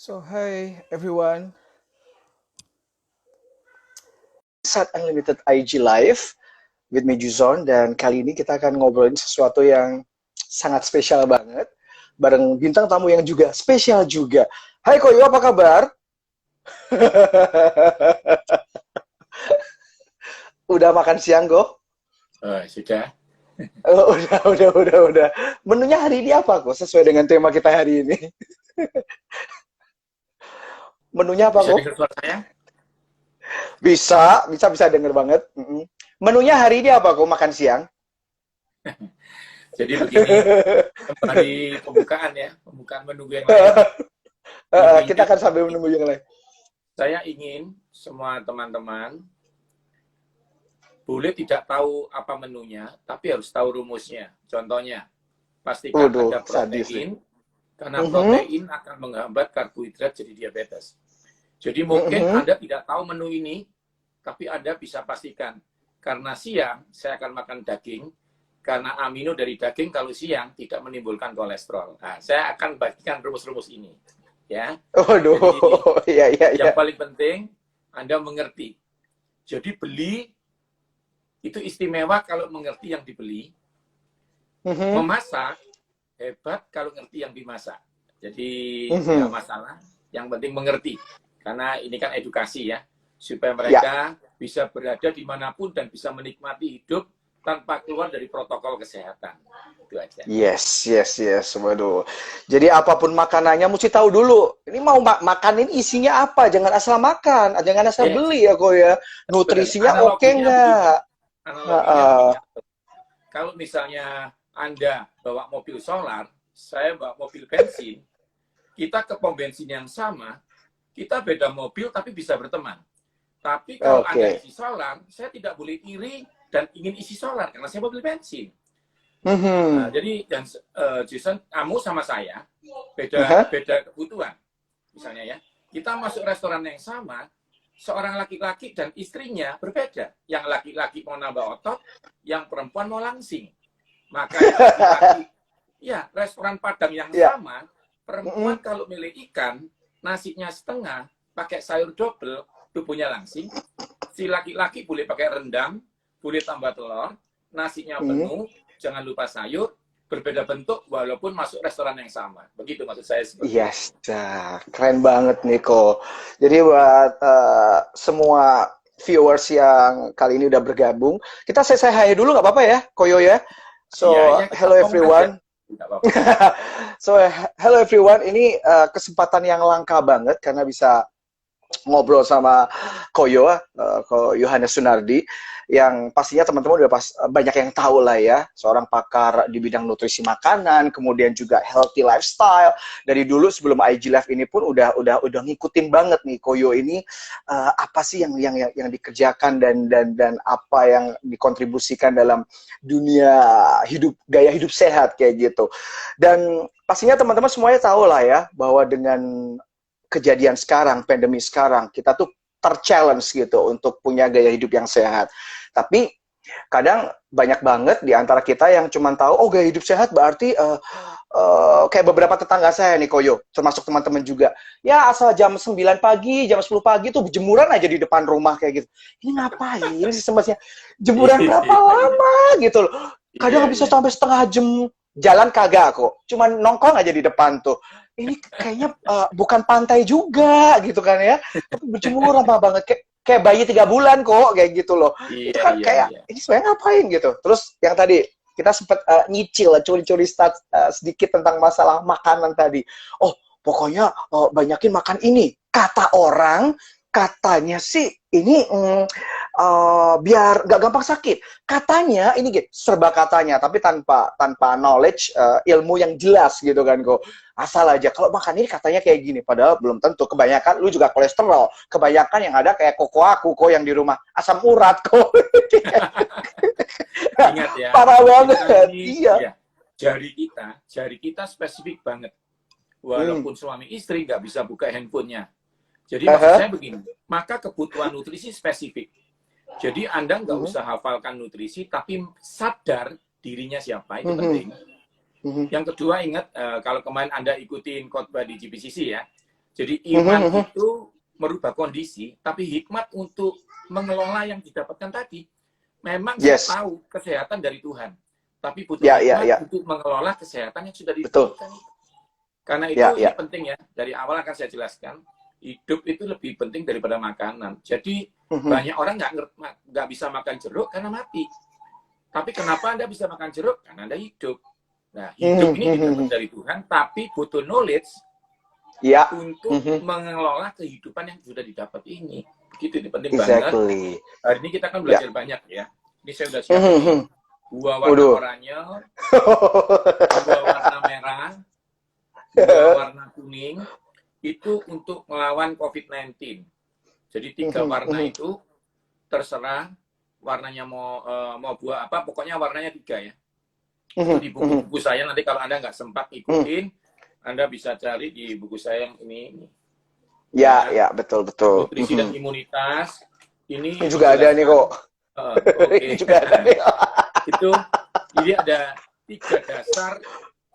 So, hi everyone. Saat Unlimited IG Live with me Juzon, dan kali ini kita akan ngobrolin sesuatu yang sangat spesial banget bareng bintang tamu yang juga spesial juga. Hai Koyo, apa kabar? Udah makan siang, Go? Oh, sudah. Oh, udah. Menunya hari ini apa, kok? Sesuai dengan tema kita hari ini. Menunya apa, Bisa kok? dengar suara saya? Bisa denger banget. Menunya hari ini apa, kok? Makan siang? Jadi begini, kembali pembukaan ya, pembukaan menu yang lain. Kita Intinya, akan sambil menunggu yang lain. saya ingin semua teman-teman boleh tidak tahu apa menunya, tapi harus tahu rumusnya. Contohnya, pastikan Waduh, ada sadis nih. protein, karena protein akan menghambat karbohidrat jadi diabetes. Jadi mungkin Anda tidak tahu menu ini, tapi Anda bisa pastikan. Karena siang, saya akan makan daging, karena amino dari daging kalau siang tidak menimbulkan kolesterol. Nah, saya akan bagikan rumus-rumus ini. Ya. Waduh, Jadi, iya. yang paling penting, Anda mengerti. Jadi beli, itu istimewa kalau mengerti yang dibeli. Memasak, hebat kalau ngerti yang dimasak. Jadi, nggak masalah. Yang penting mengerti. Karena ini kan edukasi ya. Supaya mereka bisa berada dimanapun dan bisa menikmati hidup tanpa keluar dari protokol kesehatan. Itu aja. Yes. Waduh. Jadi apapun makanannya mesti tahu dulu. Ini mau makan ini isinya apa? Jangan asal makan, jangan asal Yes. beli ya, kok ya. Nutrisinya oke nggak? Analoginya begini. Kalau misalnya Anda bawa mobil solar, saya bawa mobil bensin, kita ke pom bensin yang sama, kita beda mobil tapi bisa berteman. Tapi kalau Anda isi solar, saya tidak boleh iri dan ingin isi solar karena saya mobil bensin. Nah, jadi Jason, kamu sama saya beda kebutuhan. Misalnya ya, kita masuk restoran yang sama, seorang laki-laki dan istrinya berbeda. Yang laki-laki mau nambah otot, yang perempuan mau langsing. Maka yang laki-laki, ya restoran Padang yang sama, perempuan kalau milih ikan, nasinya setengah, pakai sayur double, tubuhnya langsing. Si laki-laki boleh pakai rendang, boleh tambah telur, nasinya penuh, jangan lupa sayur, berbeda bentuk walaupun masuk restoran yang sama. Begitu maksud saya. Yes, keren banget nih kok. Jadi buat semua viewers yang kali ini udah bergabung, kita say hi dulu nggak apa-apa ya, Koyo ya. So, hello everyone. So, hello everyone. Ini kesempatan yang langka banget karena bisa ngobrol sama Koyo, Yohanes Sunardi, yang pastinya teman-teman udah banyak yang tahu lah ya, seorang pakar di bidang nutrisi makanan, kemudian juga healthy lifestyle. Dari dulu sebelum IG Live ini pun udah ngikutin banget nih Koyo ini, apa sih yang dikerjakan dan apa yang dikontribusikan dalam dunia gaya hidup sehat kayak gitu. Dan pastinya teman-teman semuanya tahu lah ya bahwa dengan kejadian sekarang, pandemi sekarang, kita tuh ter-challenge gitu untuk punya gaya hidup yang sehat. Tapi kadang banyak banget di antara kita yang cuma tahu, oh gaya hidup sehat berarti kayak beberapa tetangga saya nih, Koyo, termasuk teman-teman juga. Ya asal jam 9 pagi, jam 10 pagi tuh jemuran aja di depan rumah kayak gitu. Ini ngapain sih semestinya? Jemuran berapa lama gitu loh. Kadang bisa sampai setengah jam jalan kagak kok. Cuman nongkrong aja di depan tuh. Ini kayaknya bukan pantai juga gitu kan ya, tapi berjemur lama banget kayak bayi 3 bulan kok kayak gitu loh. Itu kan kayak ini sebenarnya ngapain gitu. Terus yang tadi kita sempat nyicil curi-curi sedikit tentang masalah makanan tadi. Oh pokoknya banyakin makan ini, kata orang katanya sih ini biar gak gampang sakit. Katanya ini gitu, serba katanya, tapi tanpa knowledge, ilmu yang jelas gitu kan kok. Asal aja kalau makan ini katanya kayak gini, padahal belum tentu. Kebanyakan lu juga kolesterol, kebanyakan yang ada kayak koko aku kok yang di rumah asam urat kok. Ingat ya, parah banget. Iya. Jari kita spesifik banget. Walaupun suami istri nggak bisa buka handphonenya. Jadi maksud saya begini, maka kebutuhan nutrisi spesifik. Jadi Anda nggak usah hafalkan nutrisi, tapi sadar dirinya siapa, itu penting. Yang kedua ingat, kalau kemarin Anda ikutin khotbah di GPCC ya, Jadi iman itu merubah kondisi, tapi hikmat untuk mengelola yang didapatkan tadi. Memang saya tahu kesehatan dari Tuhan, tapi butuh hikmat untuk mengelola kesehatan yang sudah diberikan. Karena itu ini penting ya, dari awal akan saya jelaskan, hidup itu lebih penting daripada makanan. Jadi banyak orang nggak bisa makan jeruk karena mati. Tapi kenapa Anda bisa makan jeruk? Karena Anda hidup. Nah, hidup ini didapat dari Tuhan, tapi butuh knowledge untuk mengelola kehidupan yang sudah didapat ini. Begitu, ini penting banget. Hari ini kita kan belajar banyak ya. Ini saya sudah siapin buah warna oranye, buah warna merah, buah warna kuning, itu untuk melawan COVID-19. Jadi 3 warna itu terserah warnanya mau buah apa, pokoknya warnanya 3 ya. Di buku-buku saya nanti kalau Anda nggak sempat ikutin, Anda bisa cari di buku saya yang ini. Ya, betul. Nutrisi dan imunitas. Ini juga ada nih kok. Ini juga ada nih. Jadi ada 3 dasar.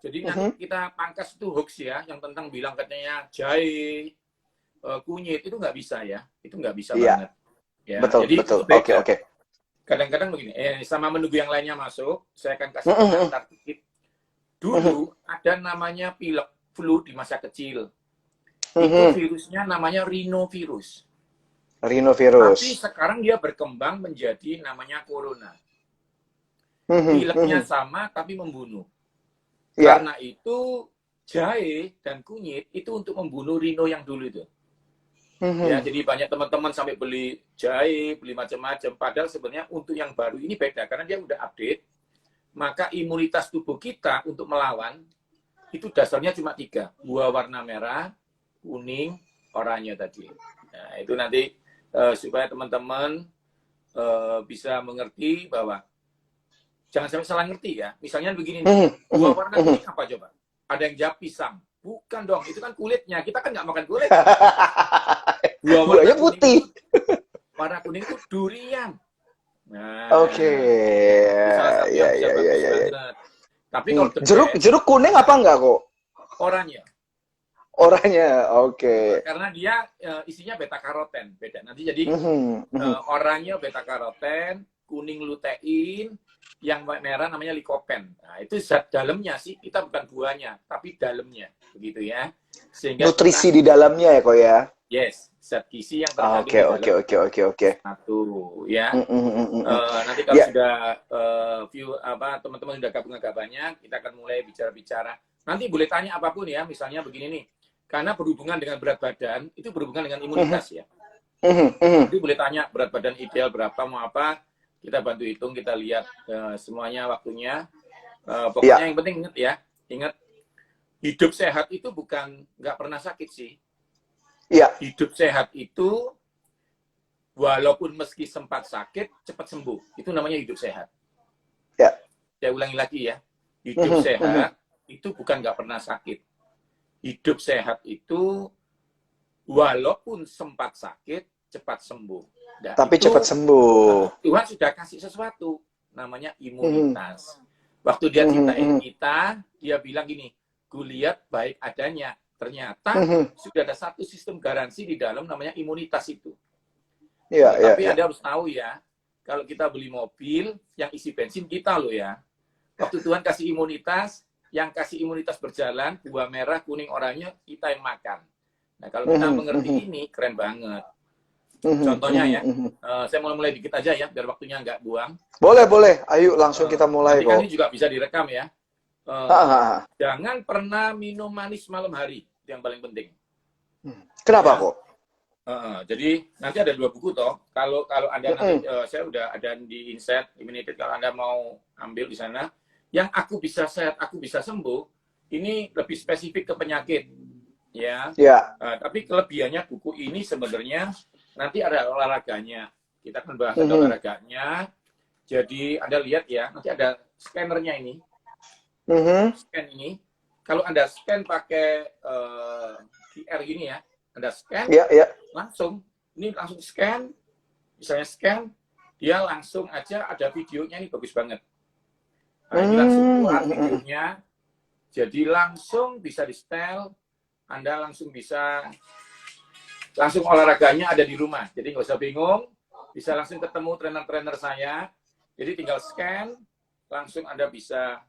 Jadi nanti kita pangkas itu hoax ya, yang tentang bilang katanya jahe, kunyit, itu nggak bisa ya. Itu nggak bisa banget. Ya, betul. Oke. Kadang-kadang begini, sama menunggu yang lainnya masuk, saya akan kasih pengantar dikit. Dulu ada namanya pilek flu di masa kecil. Itu virusnya namanya rhinovirus. Tapi sekarang dia berkembang menjadi namanya corona. Pileknya sama tapi membunuh. Karena itu jahe dan kunyit itu untuk membunuh rhino yang dulu itu. Ya, jadi banyak teman-teman sampai beli jahe, beli macam-macam. Padahal sebenarnya untuk yang baru ini beda karena dia udah update. Maka imunitas tubuh kita untuk melawan itu dasarnya cuma 3, buah warna merah, kuning, oranye tadi. Nah, itu nanti supaya teman-teman bisa mengerti bahwa jangan sampai salah ngerti ya. Misalnya begini, buah warna kuning apa coba? Ada yang jawab pisang. Bukan dong, itu kan kulitnya. Kita kan nggak makan kulit. Buahnya putih. Warna kuning itu durian. Nah, ya. Tapi kalau jeruk kuning apa enggak kok? Oranye, oke. Karena dia isinya beta karoten, beda. Nanti jadi oranye beta karoten, kuning lutein, yang merah namanya likopen. Nah, itu zat dalamnya sih, kita bukan buahnya, tapi dalamnya, begitu ya. Sehingga nutrisi di dalamnya ya kok ya. Yes, zat gizi yang terkandung di dalam. Oke. Satu, ya. Nanti kalau sudah teman-teman sudah gabung agak banyak, kita akan mulai bicara-bicara. Nanti boleh tanya apapun ya, misalnya begini nih. Karena berhubungan dengan berat badan, itu berhubungan dengan imunitas ya. Nanti boleh tanya berat badan ideal berapa, mau apa, kita bantu hitung, kita lihat semuanya waktunya. Pokoknya yang penting ingat hidup sehat itu bukan nggak pernah sakit sih. Hidup sehat itu walaupun meski sempat sakit cepat sembuh, itu namanya hidup sehat. Saya ulangi lagi ya, hidup sehat itu bukan nggak pernah sakit. Hidup sehat itu walaupun sempat sakit cepat sembuh. Nah, tapi cepat sembuh. Tuhan sudah kasih sesuatu namanya imunitas. Waktu dia ciptain kita, dia bilang gini, gue lihat baik adanya. Ternyata sudah ada satu sistem garansi di dalam namanya imunitas itu. Tapi Anda harus tahu ya, kalau kita beli mobil yang isi bensin kita loh ya. Waktu Tuhan kasih imunitas, yang kasih imunitas berjalan, buah merah, kuning, oranye, kita yang makan. Nah, kalau kita mengerti ini, keren banget. Contohnya ya, saya mulai dikit aja ya, biar waktunya nggak buang. Boleh. Ayo langsung kita mulai kok. Ini juga bisa direkam ya. Jangan pernah minum manis malam hari, itu yang paling penting. Kenapa kok? Jadi nanti ada 2 buku toh. Kalau Anda nanti saya udah ada di Insight Immunity, kalau Anda mau ambil di sana, yang aku bisa sehat, aku bisa sembuh, ini lebih spesifik ke penyakit, ya. Tapi kelebihannya buku ini sebenarnya nanti ada olahraganya. Kita akan bahas ada olahraganya. Jadi Anda lihat ya, nanti ada scannernya ini. Scan ini, kalau Anda scan pakai QR gini ya, Anda scan, langsung scan, misalnya scan, dia langsung aja ada videonya, ini bagus banget. Nah, ini langsung keluar videonya, jadi langsung bisa di setel, Anda langsung bisa langsung olahraganya ada di rumah. Jadi nggak usah bingung, bisa langsung ketemu trainer-trainer saya. Jadi tinggal scan, langsung Anda bisa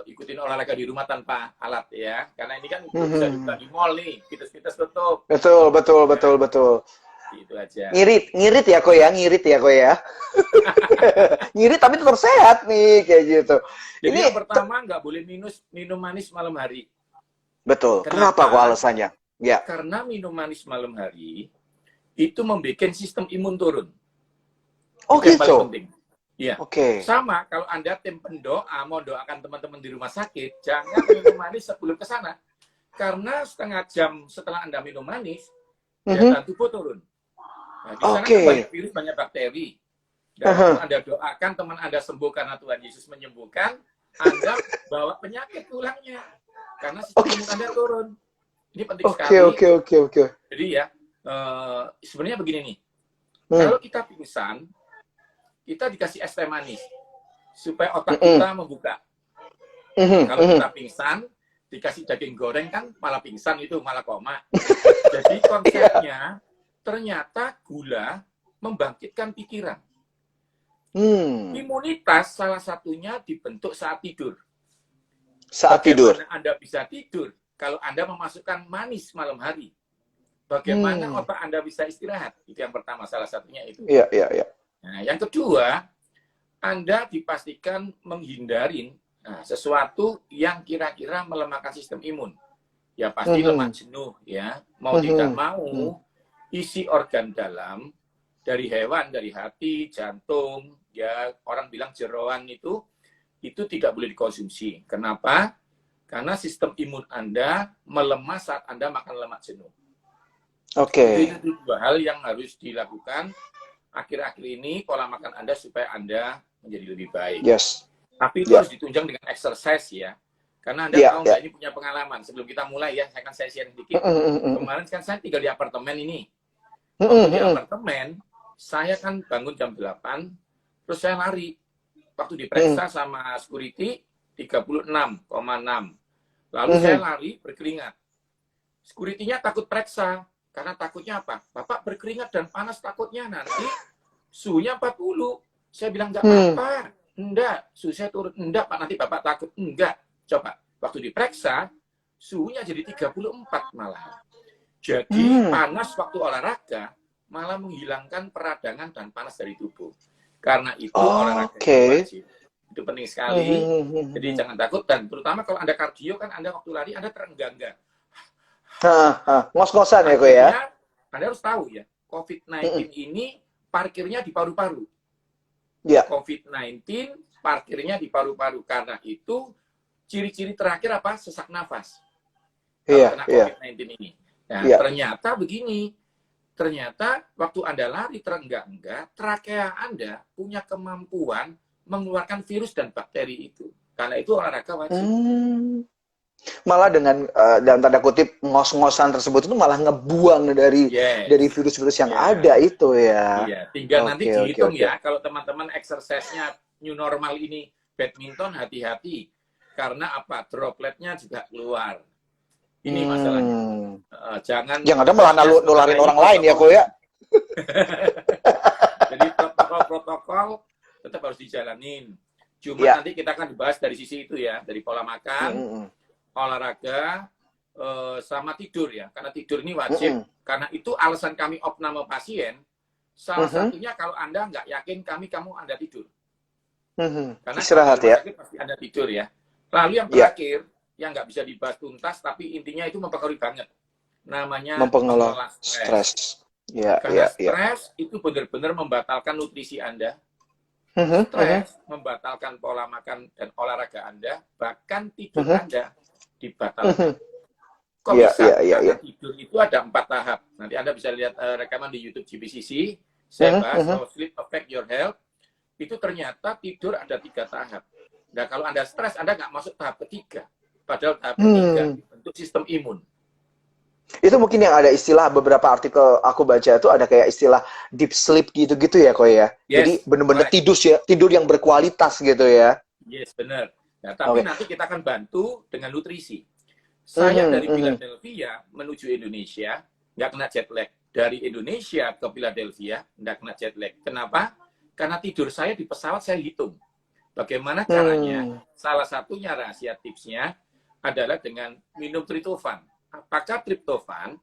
ikutin olahraga di rumah tanpa alat ya. Karena ini kan belum bisa dibuka di mall nih, fitness tutup. Betul, betul, betul, betul. Itu aja. Ngirit ya kok ya, ngirit ya kok ya. Ngirit tapi tetap sehat nih kayak gitu. Jadi Ini yang pertama nggak boleh minum manis malam hari. betul. Kenapa kok alasannya? Ya. Karena minum manis malam hari itu membuat sistem imun turun. Oh itu yang paling gitu. penting. Ya. Oke. Sama kalau Anda tim pendoa mau doakan teman-teman di rumah sakit, jangan minum manis sebelum ke sana. Karena setengah jam setelah Anda minum manis, daya tahan tubuh turun. Nah, di sana kan banyak virus, banyak bakteri. Dan waktu Anda doakan teman Anda sembuh karena Tuhan Yesus menyembuhkan, Anda bawa penyakit pulangnya. Karena sistem imun Anda turun. Ini penting sekali. Oke. Jadi ya, sebenarnya begini nih. Kalau kita pingsan, kita dikasih es teh manis supaya otak kita membuka. Kalau kita pingsan, dikasih daging goreng kan malah pingsan itu, malah koma. Jadi konsepnya ternyata gula membangkitkan pikiran. Imunitas salah satunya dibentuk saat tidur. Bagaimana Anda bisa tidur kalau Anda memasukkan manis malam hari? Bagaimana otak Anda bisa istirahat? Itu yang pertama, salah satunya itu. Iya. Nah, yang kedua, Anda dipastikan menghindarin sesuatu yang kira-kira melemahkan sistem imun. Ya pasti lemak jenuh ya. Mau tidak mau, isi organ dalam dari hewan, dari hati, jantung, ya orang bilang jeroan itu tidak boleh dikonsumsi. Kenapa? Karena sistem imun Anda melemah saat Anda makan lemak jenuh. Oke. Itu dua hal yang harus dilakukan akhir-akhir ini pola makan Anda supaya Anda menjadi lebih baik. Yes. Tapi itu harus ditunjang dengan exercise ya. Karena Anda tahu nggak, ini punya pengalaman. Sebelum kita mulai ya, saya akan share sedikit. Kemarin kan saya tinggal di apartemen ini. Waktu di apartemen, saya kan bangun jam 8, terus saya lari. Waktu diperiksa sama security, 36,6. Lalu saya lari berkeringat. Security-nya takut periksa. Karena takutnya apa? Bapak berkeringat dan panas, takutnya nanti suhunya 40. Saya bilang, enggak apa-apa. Enggak, suhu saya turun. Enggak, Pak, nanti Bapak takut. Enggak. Coba, waktu diperiksa, suhunya jadi 34 malah. Jadi panas waktu olahraga malah menghilangkan peradangan dan panas dari tubuh. Karena itu olahraga itu wajib. Itu penting sekali. Jadi jangan takut. Dan terutama kalau Anda kardio, kan Anda waktu lari, Anda terenggang-enggang. Ngos-ngosan ya kok ya. Anda harus tahu ya, COVID-19 ini parkirnya di paru-paru. Ya. COVID-19 parkirnya di paru-paru. Karena itu ciri-ciri terakhir apa? Sesak nafas. Kalau kena COVID-19 ini. Nah, ternyata begini. Ternyata waktu Anda lari terenggang-enggang, trakea Anda punya kemampuan mengeluarkan virus dan bakteri itu. Karena itu olahraga wajib. Malah dengan dalam tanda kutip ngos-ngosan tersebut itu malah ngebuang dari virus-virus yang ada itu ya. Iya, tinggal nanti dihitung ya. Kalau teman-teman exercise-nya new normal ini badminton, hati-hati karena apa? Dropletnya juga keluar. Ini masalahnya. Jangan yang ada malah nularin orang lain ya kok ya. Jadi protokol tetap harus dijalanin. Cuma nanti kita akan dibahas dari sisi itu ya, dari pola makan, olahraga, sama tidur ya. Karena tidur ini wajib. Karena itu alasan kami opname pasien. Salah satunya kalau Anda nggak yakin Anda tidur. Karena istirahat ya. Pasti Anda tidur ya. Lalu yang terakhir, yang nggak bisa dibahas tuntas, tapi intinya itu mempengaruhi banget. Namanya mengelola stres. Karena stres itu benar-benar membatalkan nutrisi Anda. Stres membatalkan pola makan dan olahraga Anda, bahkan tidur Anda dibatalkan. Kok bisa? Karena tidur itu ada 4 tahap. Nanti Anda bisa lihat rekaman di YouTube GBCC. Saya bahas how sleep affect your health. Itu ternyata tidur ada 3 tahap. Nah, kalau Anda stres, Anda nggak masuk tahap ketiga. Padahal tahap ketiga untuk sistem imun. Itu mungkin yang ada istilah, beberapa artikel aku baca itu ada kayak istilah deep sleep gitu-gitu ya kok ya. Jadi benar-benar tidur yang berkualitas gitu ya. Yes, benar. Nah, tapi nanti kita akan bantu dengan nutrisi. Saya dari Philadelphia menuju Indonesia nggak kena jet lag. Dari Indonesia ke Philadelphia, nggak kena jet lag. Kenapa? Karena tidur saya di pesawat saya hitung. Bagaimana caranya? Salah satunya rahasia tipsnya adalah dengan minum triptofan. Apakah triptofan?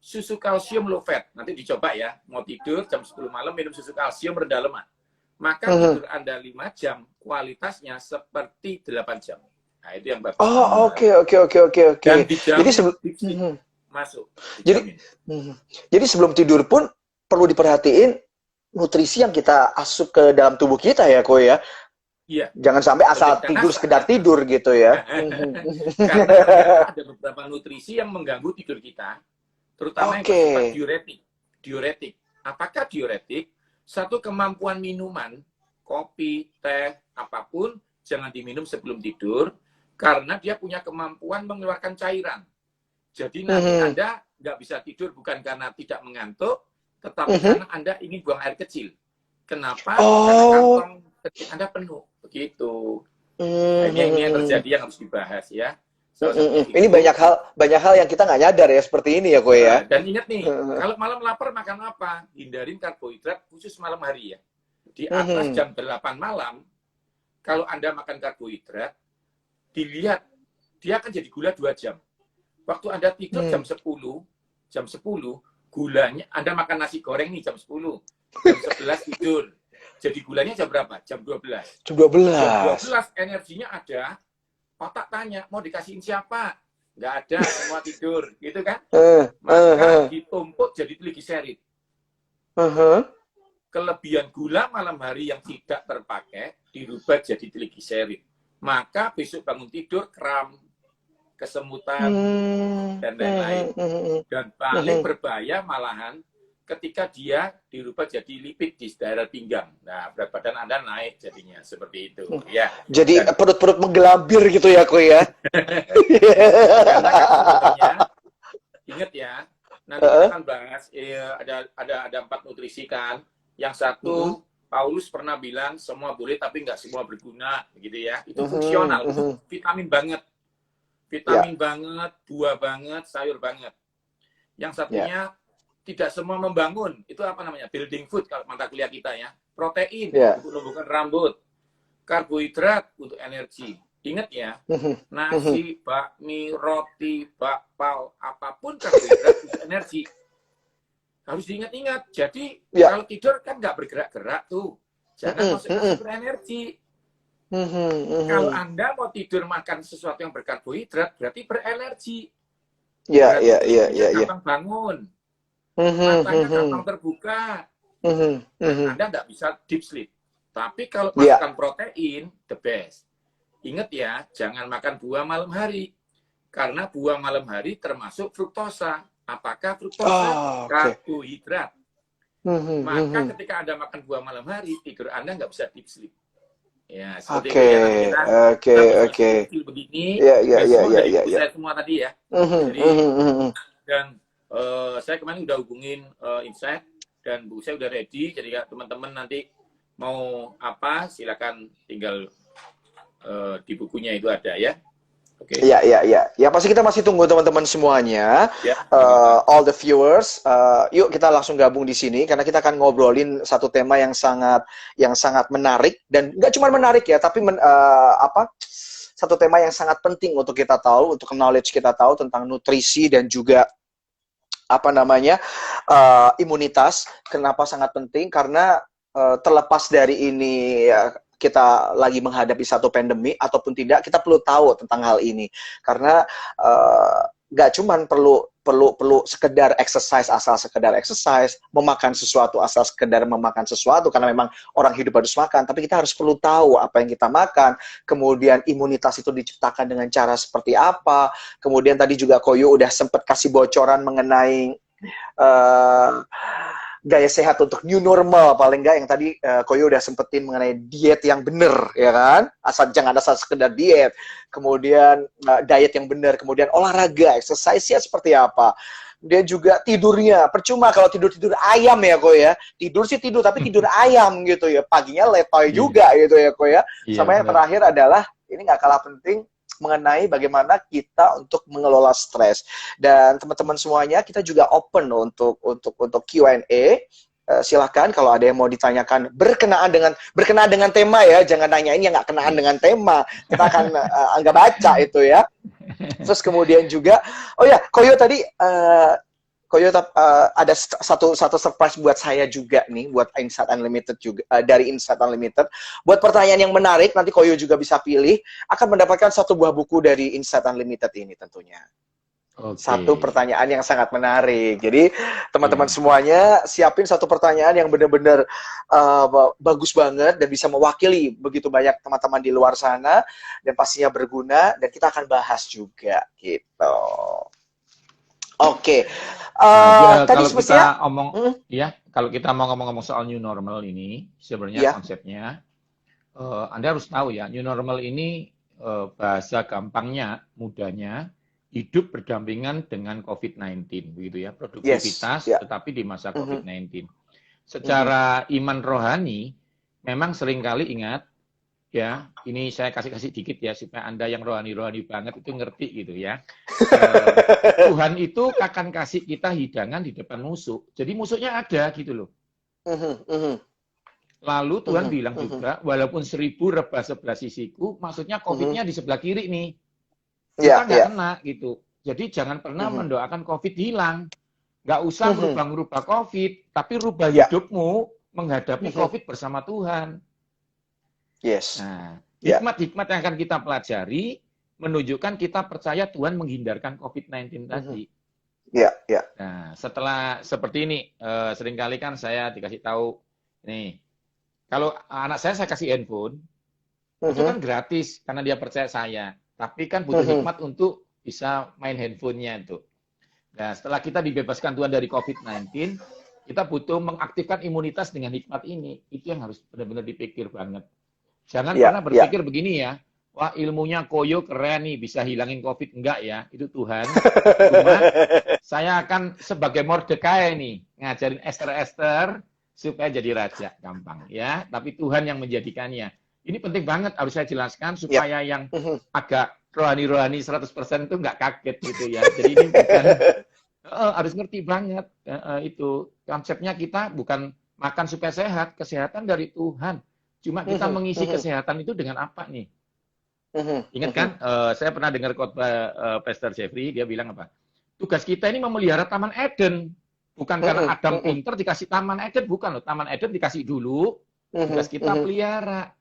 Susu kalsium low fat. Nanti dicoba ya. Mau tidur jam 10 malam minum susu kalsium rendah lemak. Maka tidur Anda 5 jam, kualitasnya seperti 8 jam. Nah, itu yang bagus. Oh, oke. Dan dijamin Jadi masuk. Jadi sebelum tidur pun perlu diperhatiin nutrisi yang kita asup ke dalam tubuh kita ya, Ko ya. Iya. Jangan sampai asal tidur sekedar tidur gitu ya. Karena ternyata ada beberapa nutrisi yang mengganggu tidur kita, terutama yang bersifat diuretik. Apakah diuretik? Satu, kemampuan minuman, kopi, teh, apapun, jangan diminum sebelum tidur, karena dia punya kemampuan mengeluarkan cairan. Jadi nanti Anda nggak bisa tidur bukan karena tidak mengantuk, tetapi karena Anda ingin buang air kecil. Kenapa? Karena kantong kecil Anda penuh. Begitu. Nah, ini yang terjadi yang harus dibahas ya. Ini banyak hal yang kita nggak nyadar ya seperti ini ya, Ko ya. Dan ingat nih, kalau malam lapar makan apa? Hindarin karbohidrat khusus malam hari ya. Di atas jam 8 malam, kalau Anda makan karbohidrat, dilihat dia akan jadi gula 2 jam. Waktu Anda tidur jam 10, gulanya, Anda makan nasi goreng nih jam 10, jam 11 tidur. Jadi gulanya jam berapa? Jam 12. Jam 12. Jam 12 energinya ada, otak tanya, mau dikasihin siapa? Nggak ada, semua tidur. Gitu kan? Maka ditumpuk jadi trigliserid. Kelebihan gula malam hari yang tidak terpakai, dirubah jadi trigliserid. Maka besok bangun tidur, kram, kesemutan, dan lain-lain. Dan paling berbahaya malahan ketika dia dirubah jadi lipid di daerah pinggang. Nah, berat badan Anda naik jadinya seperti itu. Ya. Jadi perut-perut menggelambir gitu ya, Ko ya. Karena kan sebenarnya, ingat ya, nanti kita akan bahas ada 4 nutrisi kan. Yang satu, Paulus pernah bilang semua boleh tapi nggak semua berguna, gitu ya. Itu fungsional, itu vitamin banget. Vitamin banget, buah banget, sayur banget. Yang satunya tidak semua membangun. Itu apa namanya? Building food kalau mata kuliah kita ya. Protein untuk menumbuhkan rambut. Karbohidrat untuk energi. Ingat ya, nasi, bakmi, roti, bakpao, apapun karbohidrat untuk energi. Harus diingat-ingat. Jadi kalau tidur kan nggak bergerak-gerak tuh. Jangan masuk berenergi. Kalau Anda mau tidur makan sesuatu yang berkarbohidrat, berarti berenergi. Gampang bangun. Matanya gampang terbuka. Anda nggak bisa deep sleep. Tapi kalau makan protein, the best. Ingat ya, jangan makan buah malam hari. Karena buah malam hari termasuk fruktosa. Apakah fruktosa? Karbohidrat. Maka ketika Anda makan buah malam hari, tidur Anda nggak bisa deep sleep. Ya, seperti itu ya. Oke. Begini, saya semua tadi ya. Jadi, dan saya kemarin udah hubungin Insight dan Bu saya udah ready. Jadi teman-teman nanti mau apa silakan tinggal di bukunya itu ada ya. Oke. Ya pasti kita masih tunggu teman-teman semuanya. All the viewers, yuk kita langsung gabung di sini karena kita akan ngobrolin satu tema yang sangat menarik dan nggak cuma menarik ya, tapi satu tema yang sangat penting untuk kita tahu, untuk knowledge kita tahu tentang nutrisi dan juga imunitas. Kenapa sangat penting? Karena terlepas dari ini kita lagi menghadapi satu pandemi ataupun tidak, kita perlu tahu tentang hal ini karena nggak cuman perlu sekedar exercise asal sekedar exercise, memakan sesuatu asal sekedar memakan sesuatu karena memang orang hidup harus makan, tapi kita harus perlu tahu apa yang kita makan, kemudian imunitas itu diciptakan dengan cara seperti apa, kemudian tadi juga Koyo udah sempat kasih bocoran mengenai gaya sehat untuk new normal, paling nggak yang tadi Koyo udah sempetin mengenai diet yang benar, ya kan? Jangan asal sekedar diet. Kemudian diet yang benar, kemudian olahraga, exercise-nya seperti apa. Dia juga tidurnya, percuma kalau tidur ayam ya Koyo ya. Tidur sih tidur, tapi tidur ayam gitu ya. Paginya letoy juga gitu ya Koyo ya. Sama yang terakhir adalah, ini nggak kalah penting, mengenai bagaimana kita untuk mengelola stres. Dan teman-teman semuanya, kita juga open loh untuk Q&A. Silahkan kalau ada yang mau ditanyakan berkenaan dengan tema ya, jangan nanyain yang nggak kenaan dengan tema, kita akan anggap baca itu ya. Terus kemudian juga, oh ya, Koyo tadi ada satu surprise buat saya juga nih, buat Insight Unlimited juga, dari Insight Unlimited. Buat pertanyaan yang menarik, nanti Koyo juga bisa pilih, akan mendapatkan satu buah buku dari Insight Unlimited ini tentunya. Satu pertanyaan yang sangat menarik. Jadi teman-teman semuanya siapin satu pertanyaan yang benar-benar bagus banget dan bisa mewakili begitu banyak teman-teman di luar sana dan pastinya berguna dan kita akan bahas juga gitu. Oke. Tadi kalau semestinya kita ya, kalau kita mau ngomong-ngomong soal new normal ini, sebenarnya konsepnya Anda harus tahu ya, new normal ini bahasa gampangnya, mudahnya hidup berdampingan dengan COVID-19, begitu ya, produktivitas, tetapi di masa COVID-19. Secara iman rohani, memang seringkali ingat, ya, ini saya kasih dikit ya, supaya Anda yang rohani-rohani banget itu ngerti gitu ya. Tuhan itu akan kasih kita hidangan di depan musuh, jadi musuhnya ada gitu loh. Lalu Tuhan bilang juga, walaupun 1000 rebah sebelah sisiku, maksudnya COVID-nya di sebelah kiri nih. Kita nggak kena gitu. Jadi jangan pernah mendoakan COVID hilang. Nggak usah merubah-merubah COVID, tapi rubah hidupmu menghadapi COVID bersama Tuhan. Nah, hikmat-hikmat yang akan kita pelajari menunjukkan kita percaya Tuhan menghindarkan COVID-19 tadi. Nah, setelah seperti ini, seringkali kan saya dikasih tahu, nih, kalau anak saya kasih handphone, itu kan gratis karena dia percaya saya. Tapi kan butuh hikmat untuk bisa main handphonenya itu. Nah, setelah kita dibebaskan Tuhan dari COVID-19, kita butuh mengaktifkan imunitas dengan hikmat ini. Itu yang harus benar-benar dipikir banget. Jangan pernah berpikir begini ya, wah ilmunya Koyo keren nih, bisa hilangin COVID. Enggak ya, itu Tuhan. Cuma saya akan sebagai Mordekai nih, ngajarin Esther supaya jadi raja. Gampang ya, tapi Tuhan yang menjadikannya. Ini penting banget, harus saya jelaskan supaya yang agak rohani-rohani 100% itu nggak kaget gitu ya. Jadi ini bukan, harus ngerti banget. Itu konsepnya kita bukan makan supaya sehat, kesehatan dari Tuhan. Cuma kita mengisi kesehatan itu dengan apa nih? Ingat kan, saya pernah dengar khotbah Pastor Jeffrey, dia bilang apa? Tugas kita ini memelihara Taman Eden. Bukan karena Adam pinter dikasih Taman Eden, bukan loh. Taman Eden dikasih dulu, tugas kita pelihara.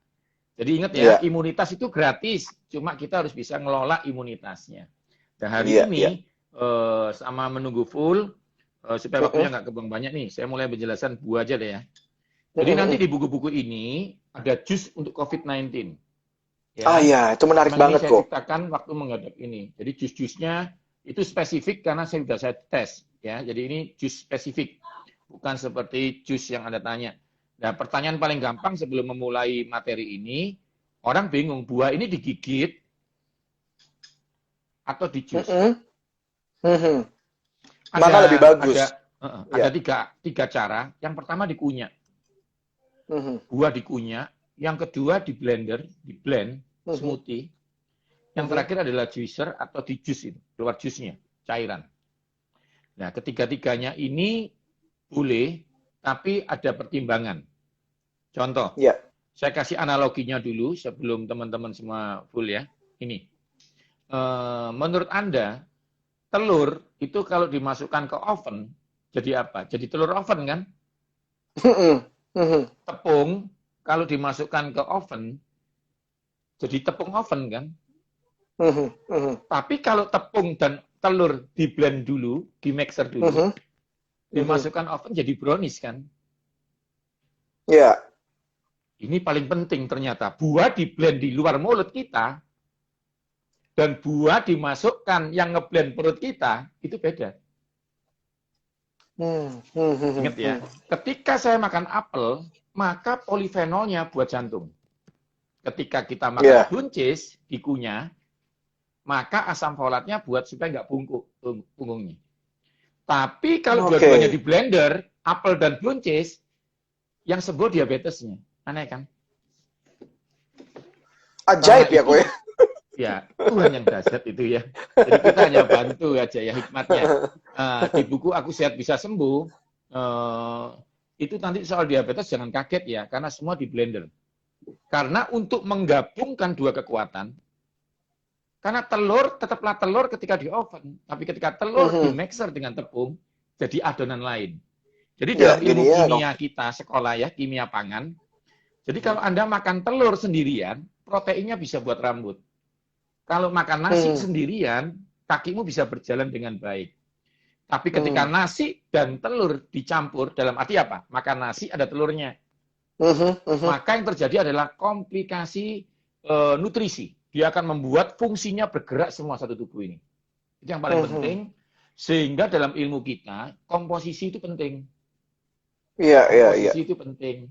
Jadi ingat ya, imunitas itu gratis, cuma kita harus bisa ngelola imunitasnya. Dan hari ini, sama menunggu full, supaya waktunya nggak kebuang banyak nih, saya mulai penjelasan buah aja deh ya. Jadi nanti di buku-buku ini, ada jus untuk COVID-19. Ya, itu menarik banget kok. Saya ciptakan waktu menghadap ini. Jadi jus-jusnya itu spesifik karena saya tes. Ya, jadi ini jus spesifik, bukan seperti jus yang Anda tanya. Nah, pertanyaan paling gampang sebelum memulai materi ini, orang bingung, buah ini digigit atau dijus? Mana lebih bagus? Ada tiga cara. Yang pertama dikunyah. Buah dikunyah. Yang kedua di blend, smoothie. Yang terakhir adalah juicer atau di jus itu, keluar jusnya, cairan. Nah, ketiga-tiganya ini boleh, tapi ada pertimbangan. Contoh, saya kasih analoginya dulu sebelum teman-teman semua full ya. Ini, menurut Anda, telur itu kalau dimasukkan ke oven, jadi apa? Jadi telur oven kan? Tepung, kalau dimasukkan ke oven, jadi tepung oven kan? Tapi kalau tepung dan telur di blend dulu, di mixer dulu, dimasukkan oven jadi brownies kan? Ini paling penting ternyata. Buah di blend di luar mulut kita, dan buah dimasukkan yang ngeblend perut kita, itu beda. Ingat ya, ketika saya makan apel, maka polifenolnya buat jantung. Ketika kita makan buncis, dikunyah, maka asam folatnya buat supaya nggak bungkuk punggungnya. Tapi kalau dua-duanya di blender, apel dan buncis, yang sembuh diabetesnya. Aneh kan? Ajaib ya, Koy. Ya, Tuhan yang dahsyat itu ya. Jadi kita hanya bantu aja ya hikmatnya. Di buku Aku Sehat Bisa Sembuh, itu nanti soal diabetes jangan kaget ya, karena semua di blender. Karena untuk menggabungkan dua kekuatan, karena telur tetaplah telur ketika di oven, tapi ketika telur di mixer dengan tepung, jadi adonan lain. Jadi dalam ilmu kimia kita sekolah ya, kimia pangan, jadi kalau Anda makan telur sendirian, proteinnya bisa buat rambut. Kalau makan nasi sendirian, kakimu bisa berjalan dengan baik. Tapi ketika nasi dan telur dicampur, dalam arti apa? Makan nasi ada telurnya. Maka yang terjadi adalah komplikasi nutrisi. Dia akan membuat fungsinya bergerak semua satu tubuh ini. Itu yang paling penting. Sehingga dalam ilmu kita, komposisi itu penting. Komposisi itu penting.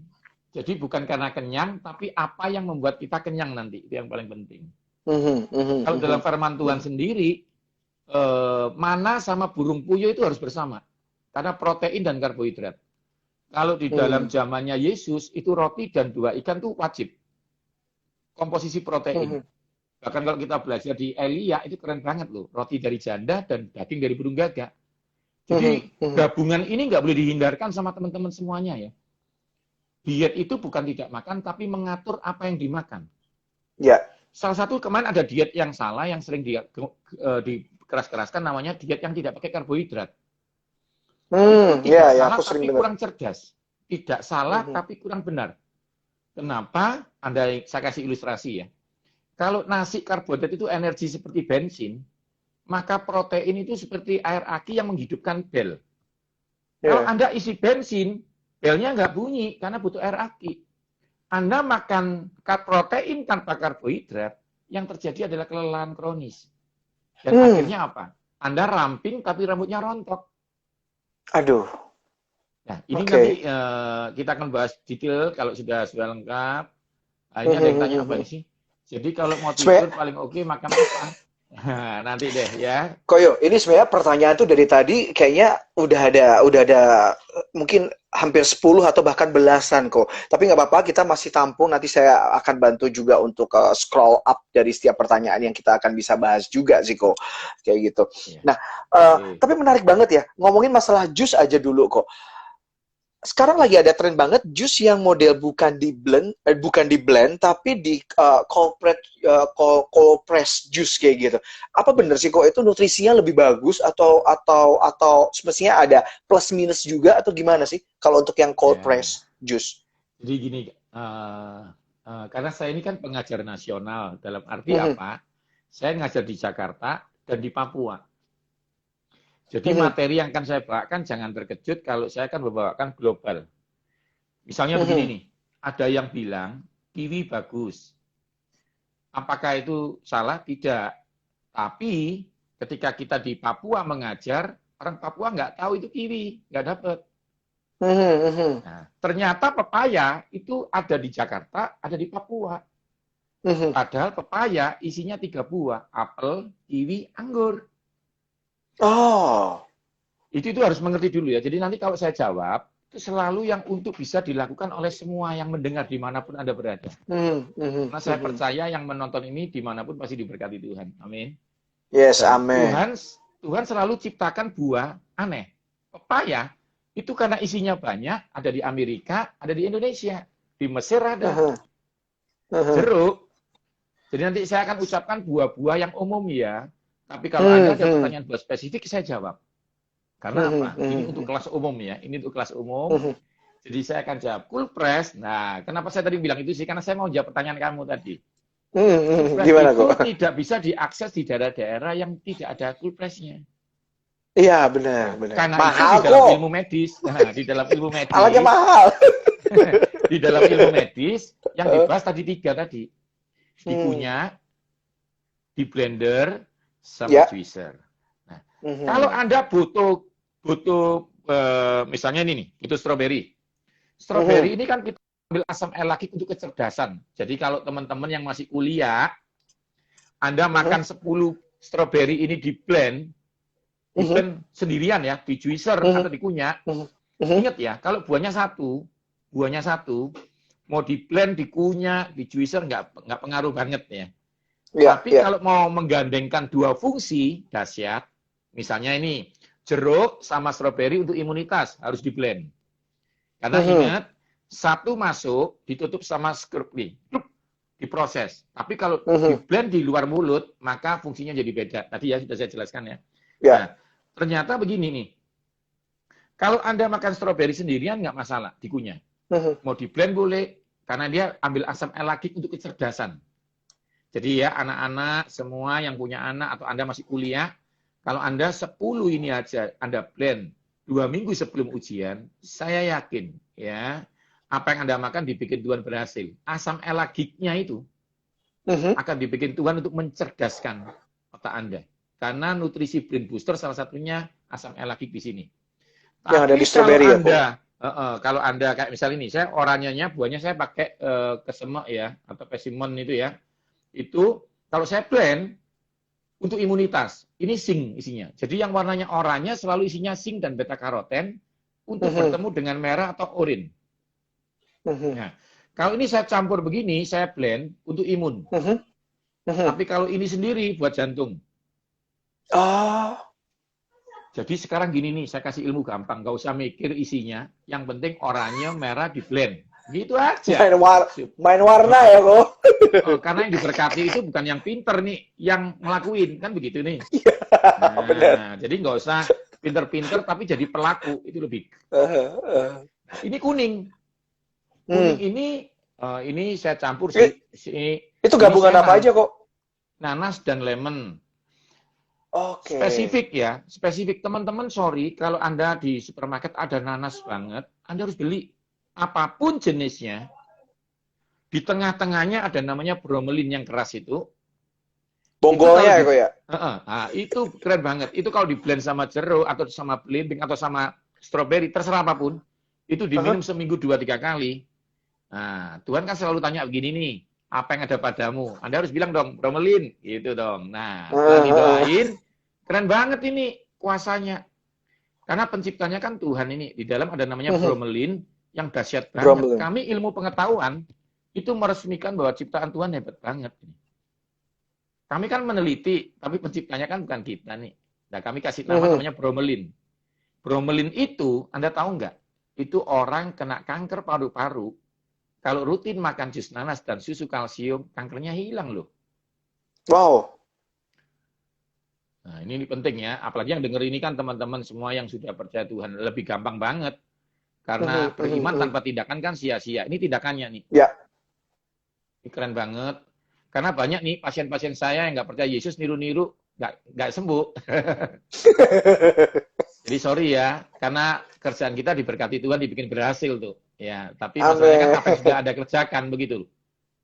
Jadi bukan karena kenyang, tapi apa yang membuat kita kenyang nanti. Itu yang paling penting. Kalau dalam firman Tuhan sendiri, mana sama burung puyuh itu harus bersama. Karena protein dan karbohidrat. Kalau di dalam zamannya Yesus, itu roti dan 2 ikan itu wajib. Komposisi protein. Bahkan kalau kita belajar di Elia, itu keren banget loh. Roti dari janda dan daging dari burung gagak. Jadi gabungan ini nggak boleh dihindarkan sama teman-teman semuanya ya. Diet itu bukan tidak makan, tapi mengatur apa yang dimakan. Ya. Salah satu kemarin ada diet yang salah, yang sering dikeras-keraskan, namanya diet yang tidak pakai karbohidrat. Tidak salah, tapi kurang cerdas. Tidak salah, tapi kurang benar. Kenapa? Saya kasih ilustrasi ya. Kalau nasi karbohidrat itu energi seperti bensin, maka protein itu seperti air aki yang menghidupkan bel. Kalau Anda isi bensin, belnya nggak bunyi karena butuh air aki. Anda makan protein tanpa karbohidrat, yang terjadi adalah kelelahan kronis. Dan akhirnya apa? Anda ramping tapi rambutnya rontok. Aduh. Nah, ini nanti kita akan bahas detail kalau sudah lengkap. Ini ada yang tanya apa sih? Jadi kalau mau tidur paling oke makan apa? Nanti deh ya. Koyo, ini sebenarnya pertanyaan tuh dari tadi kayaknya udah ada mungkin hampir 10 atau bahkan belasan kok. Tapi nggak apa-apa, kita masih tampung. Nanti saya akan bantu juga untuk scroll up dari setiap pertanyaan yang kita akan bisa bahas juga sih kok. Kayak gitu. Yeah. Nah, tapi menarik banget ya. Ngomongin masalah jus aja dulu kok. Sekarang lagi ada tren banget jus yang model bukan di blend tapi di cold press juice kayak gitu. Apa bener sih kok itu nutrisinya lebih bagus atau semestinya ada plus minus juga atau gimana sih kalau untuk yang cold press juice? Jadi gini, karena saya ini kan pengajar nasional, dalam arti apa? Saya ngajar di Jakarta dan di Papua. Jadi materi yang akan saya bawakan jangan terkejut kalau saya akan membawakan global. Misalnya begini nih, ada yang bilang kiwi bagus. Apakah itu salah? Tidak. Tapi ketika kita di Papua mengajar, orang Papua nggak tahu itu kiwi, nggak dapat. Nah, ternyata pepaya itu ada di Jakarta, ada di Papua. Padahal pepaya isinya 3 buah, apel, kiwi, anggur. Oh, itu harus mengerti dulu ya. Jadi nanti kalau saya jawab, itu selalu yang untuk bisa dilakukan oleh semua yang mendengar dimanapun Anda berada. Karena saya percaya yang menonton ini dimanapun pasti diberkati Tuhan. Amin. Yes, amin. Tuhan selalu ciptakan buah aneh. Pepaya itu karena isinya banyak, ada di Amerika, ada di Indonesia, di Mesir ada. Jeruk. Jadi nanti saya akan ucapkan buah-buah yang umum ya. Tapi kalau Anda ada pertanyaan buat spesifik, saya jawab. Karena apa? Ini untuk kelas umum ya. Ini untuk kelas umum. Jadi saya akan jawab cool press. Nah, kenapa saya tadi bilang itu sih? Karena saya mau jawab pertanyaan kamu tadi. Gimana kok? Tidak bisa diakses di daerah-daerah yang tidak ada cool press-nya. Iya, benar. Karena mahal itu di dalam ilmu medis. Nah, di dalam ilmu medis. Alatnya mahal. Di dalam ilmu medis, yang dibahas tadi 3 tadi. Dikunyah, di blender, sama juicer. Nah, kalau Anda butuh misalnya ini nih, butuh stroberi. Stroberi ini kan kita ambil asam elakik untuk kecerdasan. Jadi kalau teman-teman yang masih kuliah, Anda makan 10 stroberi ini di blend sendirian ya, di juicer atau dikunyah. Ingat ya, kalau buahnya satu, mau di blend, dikunyah, di juicer nggak pengaruh banget ya. Tapi kalau mau menggandengkan dua fungsi dahsyat, misalnya ini jeruk sama stroberi untuk imunitas harus di blend. Karena ingat, satu masuk ditutup sama skrup nih, diproses. Tapi kalau di blend di luar mulut, maka fungsinya jadi beda. Tadi ya sudah saya jelaskan ya. Nah, ternyata begini nih. Kalau Anda makan stroberi sendirian nggak masalah, dikunyah. Mau di blend boleh, karena dia ambil asam elagik untuk kecerdasan. Jadi ya anak-anak semua yang punya anak atau Anda masih kuliah, kalau Anda 10 ini aja Anda blend 2 minggu sebelum ujian, saya yakin ya apa yang Anda makan dibikin Tuhan berhasil. Asam elagiknya itu akan dibikin Tuhan untuk mencerdaskan otak Anda. Karena nutrisi brain booster salah satunya asam elagik di sini. Yang ada di stroberi ya, kalau Anda kayak misalnya ini, saya oranyanya buahnya saya pakai kesemek ya atau persimmon itu ya. Itu kalau saya blend untuk imunitas, ini zinc isinya. Jadi yang warnanya oranye selalu isinya zinc dan beta karoten untuk bertemu dengan merah atau oranye. Nah, kalau ini saya campur begini, saya blend untuk imun. Tapi kalau ini sendiri buat jantung. Jadi sekarang gini nih, saya kasih ilmu gampang, nggak usah mikir isinya. Yang penting oranye, merah di blend. Gitu aja. Main warna ya kok. Karena yang diberkati itu bukan yang pinter nih, yang ngelakuin. Kan begitu nih. Nah, jadi nggak usah pinter-pinter, tapi jadi pelaku. Itu lebih. Ini kuning. Kuning ini saya campur itu gabungan apa aja kok? Nanas dan lemon. Oke. Spesifik ya, spesifik teman-teman. Sorry, kalau Anda di supermarket ada nanas banget, Anda harus beli apapun jenisnya. Di tengah-tengahnya ada namanya bromelin yang keras itu. Bonggolnya ya kok ya? Itu keren banget. Itu kalau di blend sama jeruk atau sama belimbing atau sama stroberi, terserah apapun, itu diminum seminggu 2-3 kali. Nah, Tuhan kan selalu tanya begini nih, apa yang ada padamu? Anda harus bilang dong, bromelin, gitu dong. Nah, didoain, keren banget ini kuasanya. Karena penciptanya kan Tuhan ini. Di dalam ada namanya bromelin yang dahsyat banget. Kami ilmu pengetahuan itu meresmikan bahwa ciptaan Tuhan hebat banget. Kami kan meneliti, tapi penciptanya kan bukan kita nih. Nah, kami kasih nama namanya bromelin. Bromelin itu, Anda tahu nggak? Itu orang kena kanker paru-paru. Kalau rutin makan jus nanas dan susu kalsium, kankernya hilang loh. Wow. Nah, ini penting ya. Apalagi yang denger ini kan teman-teman semua yang sudah percaya Tuhan. Lebih gampang banget. Karena beriman tanpa tindakan kan sia-sia. Ini tindakannya nih. Ya. Ini keren banget. Karena banyak nih pasien-pasien saya yang nggak percaya Yesus niru-niru, nggak sembuh. Jadi sorry ya. Karena kerjaan kita diberkati Tuhan, dibikin berhasil tuh. Ya, tapi masalahnya kan apa yang sudah ada kerjakan begitu.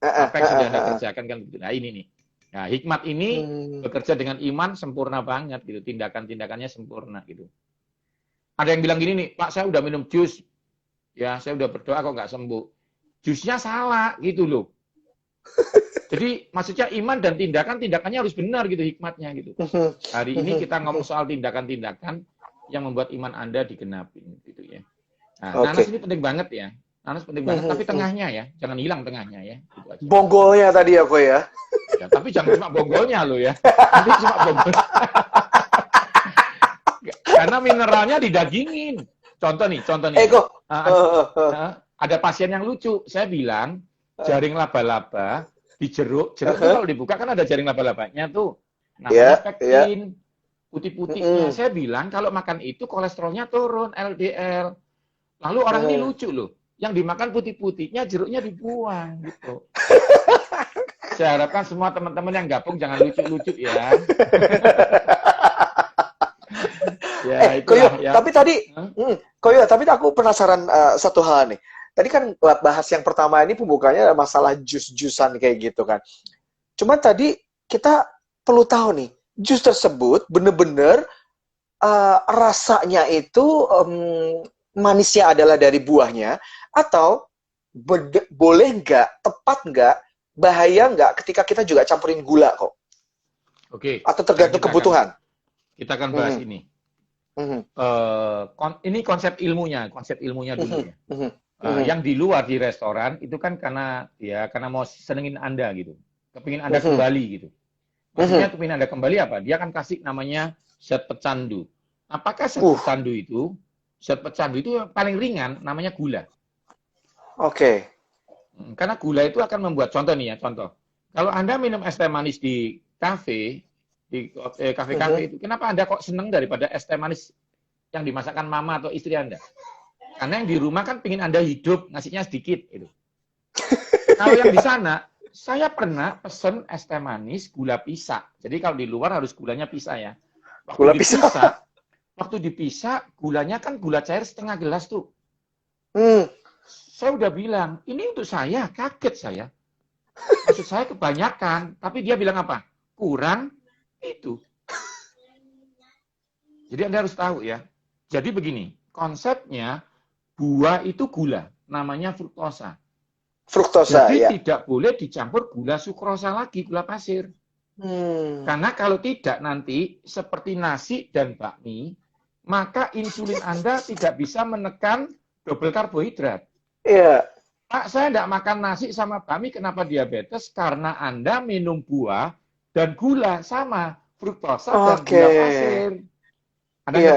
Apa yang sudah ada kerjakan kan begitu. Nah, ini nih. Nah, hikmat ini bekerja dengan iman sempurna banget gitu. Tindakan-tindakannya sempurna gitu. Ada yang bilang gini nih, Pak, saya udah minum jus. Ya, saya udah berdoa kok nggak sembuh. Jusnya salah gitu loh. Jadi maksudnya iman dan tindakannya harus benar gitu hikmatnya gitu. Hari ini kita ngomong soal tindakan-tindakan yang membuat iman Anda digenapin gitu ya. Nah, nanas ini penting banget ya. Nanas penting banget, tapi tengahnya ya. Jangan hilang tengahnya ya. Gitu aja. Bonggolnya tadi ya, kok ya? Ya, tapi jangan cuma bonggolnya lo ya. Nanti cuma bonggol. Karena mineralnya didagingin. Contoh nih. Kok. Ada pasien yang lucu. Saya bilang, jaring laba-laba di jeruk itu kalau dibuka kan ada jaring laba-labanya tuh. Namanya pektin. Putih-putihnya. Saya bilang, kalau makan itu kolesterolnya turun, LDL. Lalu orang ini lucu loh. Yang dimakan putih-putihnya, jeruknya dibuang gitu. Saya harapkan semua teman-teman yang gabung jangan lucu-lucu ya. Ya, Koyo, ya. Tapi tadi, Koyo, tapi aku penasaran satu hal nih. Tadi kan bahas yang pertama ini pembukanya masalah jus-jusan kayak gitu kan. Cuman tadi kita perlu tahu nih, jus tersebut bener-bener rasanya itu manisnya adalah dari buahnya, atau boleh nggak, tepat nggak, bahaya nggak ketika kita juga campurin gula kok? Oke. Atau tergantung kebutuhan? Kita akan bahas ini. Ini konsep ilmunya dulu ya. Yang di luar di restoran itu kan karena mau senengin Anda gitu. kepingin Anda kembali gitu. Maksudnya kepingin Anda kembali apa? Dia akan kasih namanya zat pecandu. Apakah zat pecandu itu? Zat pecandu itu yang paling ringan, namanya gula. Oke. Karena gula itu akan membuat, contoh nih ya, contoh. Kalau Anda minum es teh manis di kafe, di kafe-kafe itu, kenapa Anda kok seneng daripada es teh manis yang dimasakkan mama atau istri Anda? Karena yang di rumah kan pingin Anda hidup, ngasihnya sedikit. Gitu. Kalau yang di sana, saya pernah pesen es teh manis gula pisah. Jadi kalau di luar harus gulanya pisah ya. Waktu dipisah, gulanya kan gula cair setengah gelas tuh. Saya udah bilang, ini untuk saya, kaget saya. Maksud saya kebanyakan, tapi dia bilang apa? Kurang itu. Jadi Anda harus tahu ya. Jadi begini, konsepnya buah itu gula, namanya fruktosa. Jadi tidak boleh dicampur gula sukrosa lagi, gula pasir. Karena kalau tidak nanti seperti nasi dan bakmi, maka insulin Anda tidak bisa menekan double karbohidrat. Iya. Pak, saya tidak makan nasi sama bakmi, kenapa diabetes? Karena Anda minum buah dan gula sama, fruktosa dan gula pasir. Iya.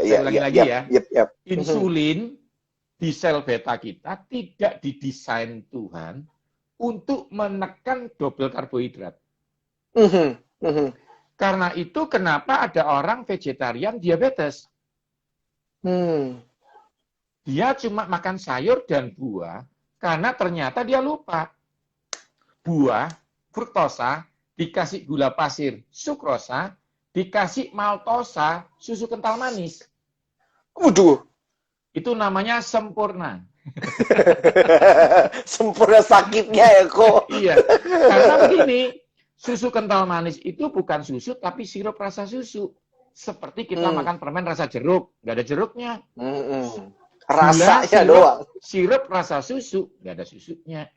Saya ulangi lagi ya. Insulin di sel beta kita tidak didesain Tuhan untuk menekan double karbohidrat. Karena itu kenapa ada orang vegetarian diabetes. Dia cuma makan sayur dan buah karena ternyata dia lupa. Buah, fruktosa, dikasih gula pasir, sukrosa, dikasih maltosa, susu kental manis. Waduh. Itu namanya sempurna. Sempurna sakitnya ya kok. Iya. Karena begini, susu kental manis itu bukan susu tapi sirup rasa susu. Seperti kita makan permen rasa jeruk, nggak ada jeruknya. Rasanya doang. Sirup rasa susu, nggak ada susunya.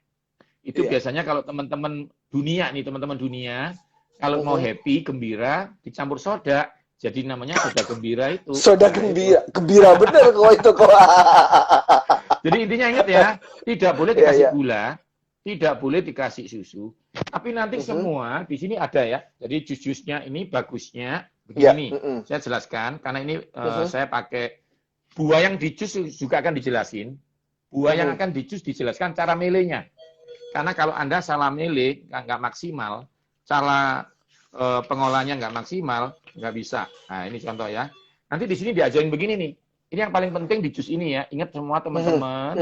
Itu biasanya kalau teman-teman dunia nih, teman-teman dunia, kalau mau happy, gembira, dicampur soda, jadi namanya soda gembira itu. Soda gembira, gembira bener kok itu kok. Jadi intinya ingat ya, tidak boleh dikasih gula, tidak boleh dikasih susu. Tapi nanti semua di sini ada ya. Jadi jus-jusnya ini bagusnya begini. Saya jelaskan karena ini saya pakai buah yang di jus juga akan dijelasin. Buah yang akan di jus dijelaskan cara melenya. Karena kalau Anda salah mele, nggak maksimal, cara pengolahannya nggak maksimal, nggak bisa. Nah, ini contoh ya. Nanti di sini diajarin begini nih. Ini yang paling penting di jus ini ya. Ingat semua teman-teman.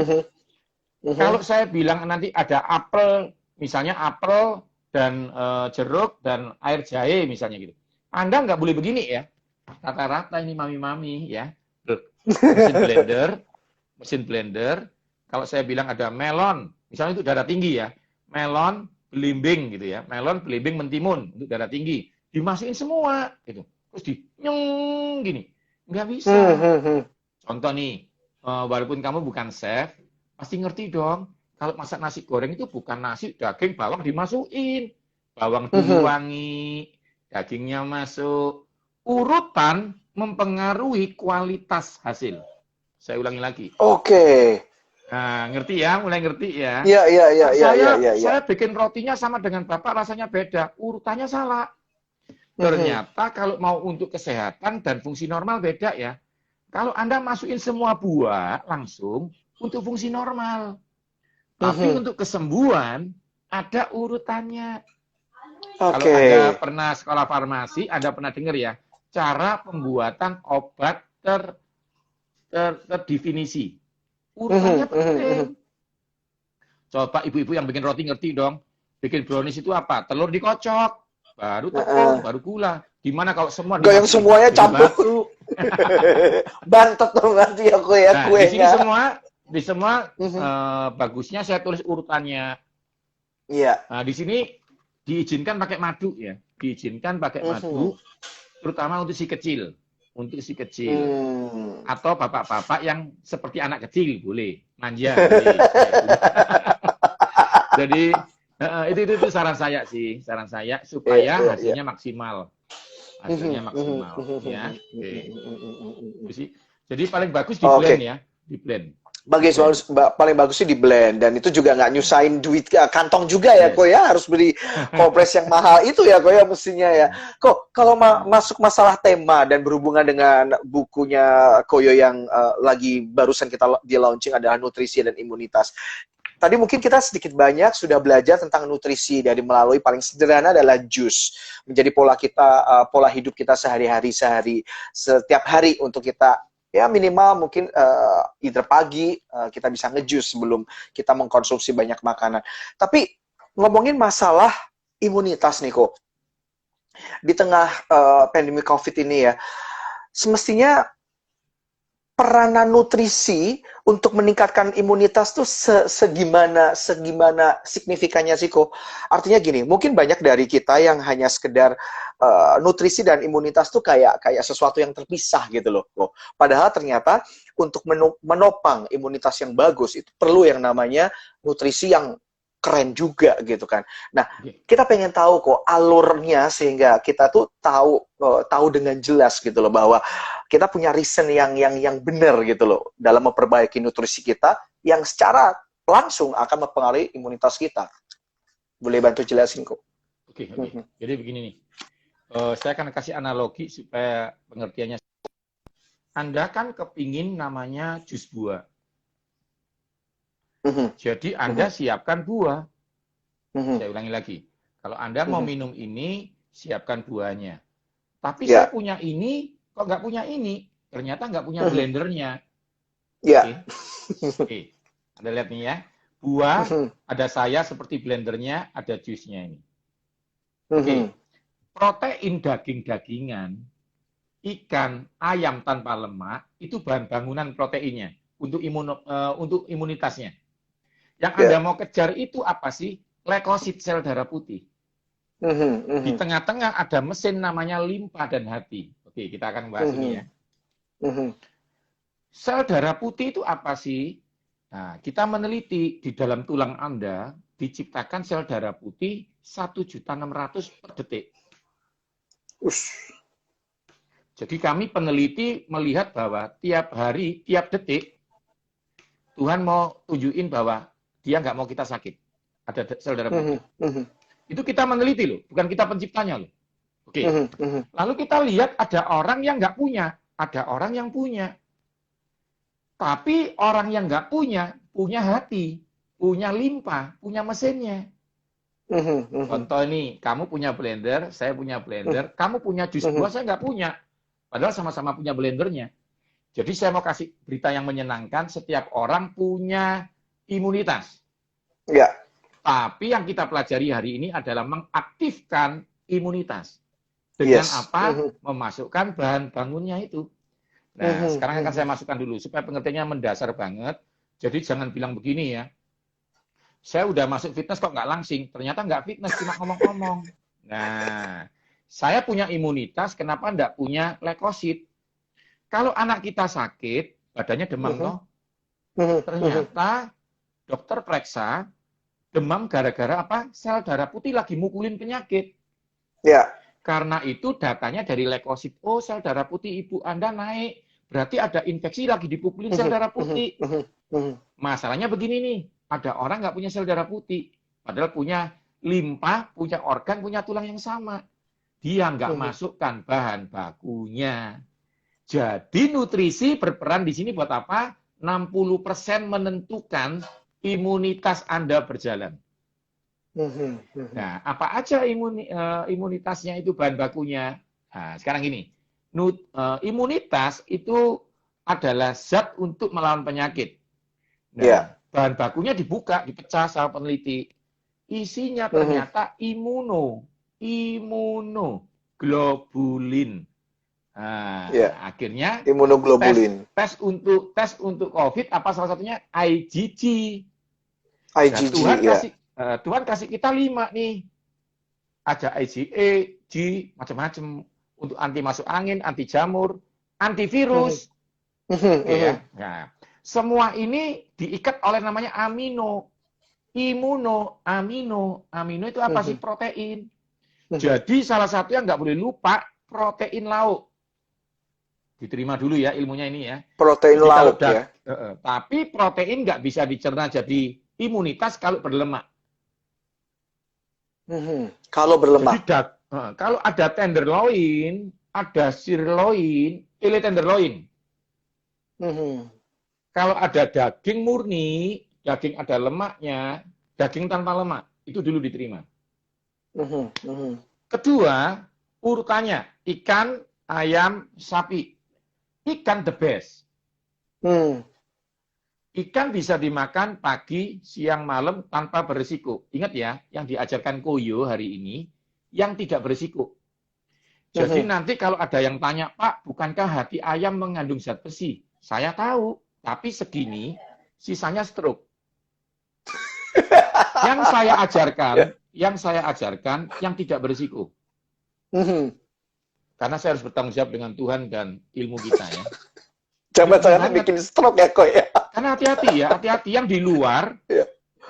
Kalau saya bilang nanti ada apel, misalnya apel dan jeruk dan air jahe misalnya gitu. Anda nggak boleh begini ya. Rata-rata ini mami-mami ya. Mesin blender. Kalau saya bilang ada melon, misalnya itu darah tinggi ya. Melon, belimbing gitu ya. Melon, belimbing, mentimun untuk darah tinggi. Dimasukin semua gitu. Terus nyeng gini. Nggak bisa. Contoh nih, walaupun kamu bukan chef, pasti ngerti dong. Kalau masak nasi goreng itu bukan nasi, daging, bawang dimasukin. Bawang diwangi, dagingnya masuk. Urutan mempengaruhi kualitas hasil. Saya ulangi lagi. Oke. Nah, ngerti ya? Mulai ngerti ya? Iya. Saya bikin rotinya sama dengan Bapak, rasanya beda. Urutannya salah. Ternyata kalau mau untuk kesehatan dan fungsi normal beda ya. Kalau Anda masukin semua buah langsung untuk fungsi normal. Tapi untuk kesembuhan ada urutannya. Kalau Anda pernah sekolah farmasi, Anda pernah dengar ya, cara pembuatan obat terdefinisi. Urutannya penting. Coba ibu-ibu yang bikin roti ngerti dong. Bikin brownies itu apa? Telur dikocok, baru tepung, baru gula. Gimana kalau semua yang semuanya campur? Bantet dong nanti aku ya nah, kuenya. Di semua bagusnya saya tulis urutannya. Iya. Nah, di sini diizinkan pakai madu ya. Diizinkan pakai madu, terutama untuk si kecil. Atau bapak-bapak yang seperti anak kecil boleh manja. Jadi itu saran saya sih, supaya hasilnya maksimal. Ya. Jadi paling bagus di blend ya, di blend. paling bagus sih di blend, dan itu juga nggak nyusahin duit kantong juga ya, kok ya harus beli kompres yang mahal itu ya, kok ya mestinya ya. Kok kalau masuk masalah tema dan berhubungan dengan bukunya Koyo yang lagi barusan kita di launching adalah nutrisi dan imunitas. Tadi mungkin kita sedikit banyak sudah belajar tentang nutrisi dari melalui paling sederhana adalah jus menjadi pola kita, pola hidup kita sehari-hari setiap hari untuk kita. Ya minimal mungkin either pagi kita bisa ngejus sebelum kita mengkonsumsi banyak makanan. Tapi ngomongin masalah imunitas nih kok, di tengah pandemi COVID ini ya, semestinya peranan nutrisi untuk meningkatkan imunitas tuh segimana signifikannya sih kok? Artinya gini, mungkin banyak dari kita yang hanya sekedar nutrisi dan imunitas tuh kayak sesuatu yang terpisah gitu loh kok. Padahal ternyata untuk menopang imunitas yang bagus itu perlu yang namanya nutrisi yang keren juga gitu kan. Nah, kita pengen tahu kok alurnya sehingga kita tuh tahu dengan jelas gitu loh bahwa kita punya reason yang benar gitu loh dalam memperbaiki nutrisi kita yang secara langsung akan mempengaruhi imunitas kita. Boleh bantu jelasin kok? Oke. Jadi begini nih. Saya akan kasih analogi supaya pengertiannya. Anda kan kepingin namanya jus buah. Jadi Anda siapkan buah. Saya ulangi lagi. Kalau Anda mau minum ini, siapkan buahnya. Tapi saya punya ini, kok nggak punya ini? Ternyata nggak punya blendernya. Oke. Anda lihat nih ya. Buah, ada saya seperti blendernya, ada jusnya ini. Oke. Protein daging-dagingan, ikan, ayam tanpa lemak, itu bahan bangunan proteinnya untuk imunitasnya. Yang Anda mau kejar itu apa sih? Leukosit, sel darah putih. Di tengah-tengah ada mesin namanya limpa dan hati. Oke, kita akan bahas ini ya. Sel darah putih itu apa sih? Nah, kita meneliti di dalam tulang Anda diciptakan sel darah putih 1.600.000 per detik. Jadi kami peneliti melihat bahwa tiap hari, tiap detik, Tuhan mau tunjukin bahwa dia nggak mau kita sakit. Ada sel darah putih. Itu kita meneliti loh, bukan kita penciptanya loh. Oke. Lalu kita lihat ada orang yang nggak punya, ada orang yang punya. Tapi orang yang nggak punya hati, punya limpa, punya mesinnya. Contoh nih, kamu punya blender, saya punya blender, kamu punya jus buah, saya nggak punya. Padahal sama-sama punya blendernya. Jadi saya mau kasih berita yang menyenangkan, setiap orang punya imunitas. Ya. Tapi yang kita pelajari hari ini adalah mengaktifkan imunitas. Dengan apa? Memasukkan bahan bangunnya itu. Nah, sekarang akan saya masukkan dulu, supaya pengertiannya mendasar banget. Jadi jangan bilang begini ya, saya udah masuk fitness kok nggak langsing. Ternyata nggak fitness, cuma ngomong-ngomong. Nah, saya punya imunitas, kenapa nggak punya leukosit? Kalau anak kita sakit, badannya demam toh. Ternyata dokter periksa, demam gara-gara apa? Sel darah putih lagi mukulin penyakit. Ya. Karena itu datanya dari leukosit. Oh, sel darah putih ibu Anda naik. Berarti ada infeksi lagi dipukulin sel darah putih. Masalahnya begini nih, ada orang nggak punya sel darah putih. Padahal punya limpa, punya organ, punya tulang yang sama. Dia nggak masukkan bahan bakunya. Jadi nutrisi berperan di sini buat apa? 60% menentukan imunitas Anda berjalan. Nah, apa aja imunitasnya itu bahan bakunya? Nah, sekarang gini, imunitas itu adalah zat untuk melawan penyakit. Nah, bahan bakunya dibuka, dipecah sama peneliti. Isinya ternyata imunoglobulin. Nah, akhirnya imunoglobulin. Tes untuk COVID apa salah satunya IgG. IgG, nah, Tuhan kasih kita 5 nih. Ada IgE, G, macam-macam. Untuk anti masuk angin, anti jamur, antivirus. Ya. Nah, semua ini diikat oleh namanya amino. Amino itu apa sih? Protein. Jadi salah satu yang nggak boleh lupa, protein lauk. Diterima dulu ya ilmunya ini ya. Protein Jadi lauk ya. Tapi protein nggak bisa dicerna jadi imunitas kalau berlemak. Kalau berlemak. Jadi kalau ada tenderloin, ada sirloin, pilih tenderloin. Kalau ada daging murni, daging ada lemaknya, daging tanpa lemak, itu dulu diterima. Kedua, urutannya, ikan, ayam, sapi. Ikan the best. Ikan bisa dimakan pagi, siang, malam tanpa berisiko. Ingat ya, yang diajarkan Koyo hari ini, yang tidak berisiko. Jadi nanti kalau ada yang tanya, Pak, bukankah hati ayam mengandung zat besi? Saya tahu, tapi segini, sisanya stroke. Yang saya ajarkan, yang tidak berisiko. Karena saya harus bertanggung jawab dengan Tuhan dan ilmu kita ya. Jangan bikin stroke ya kok ya. Karena hati-hati yang di luar.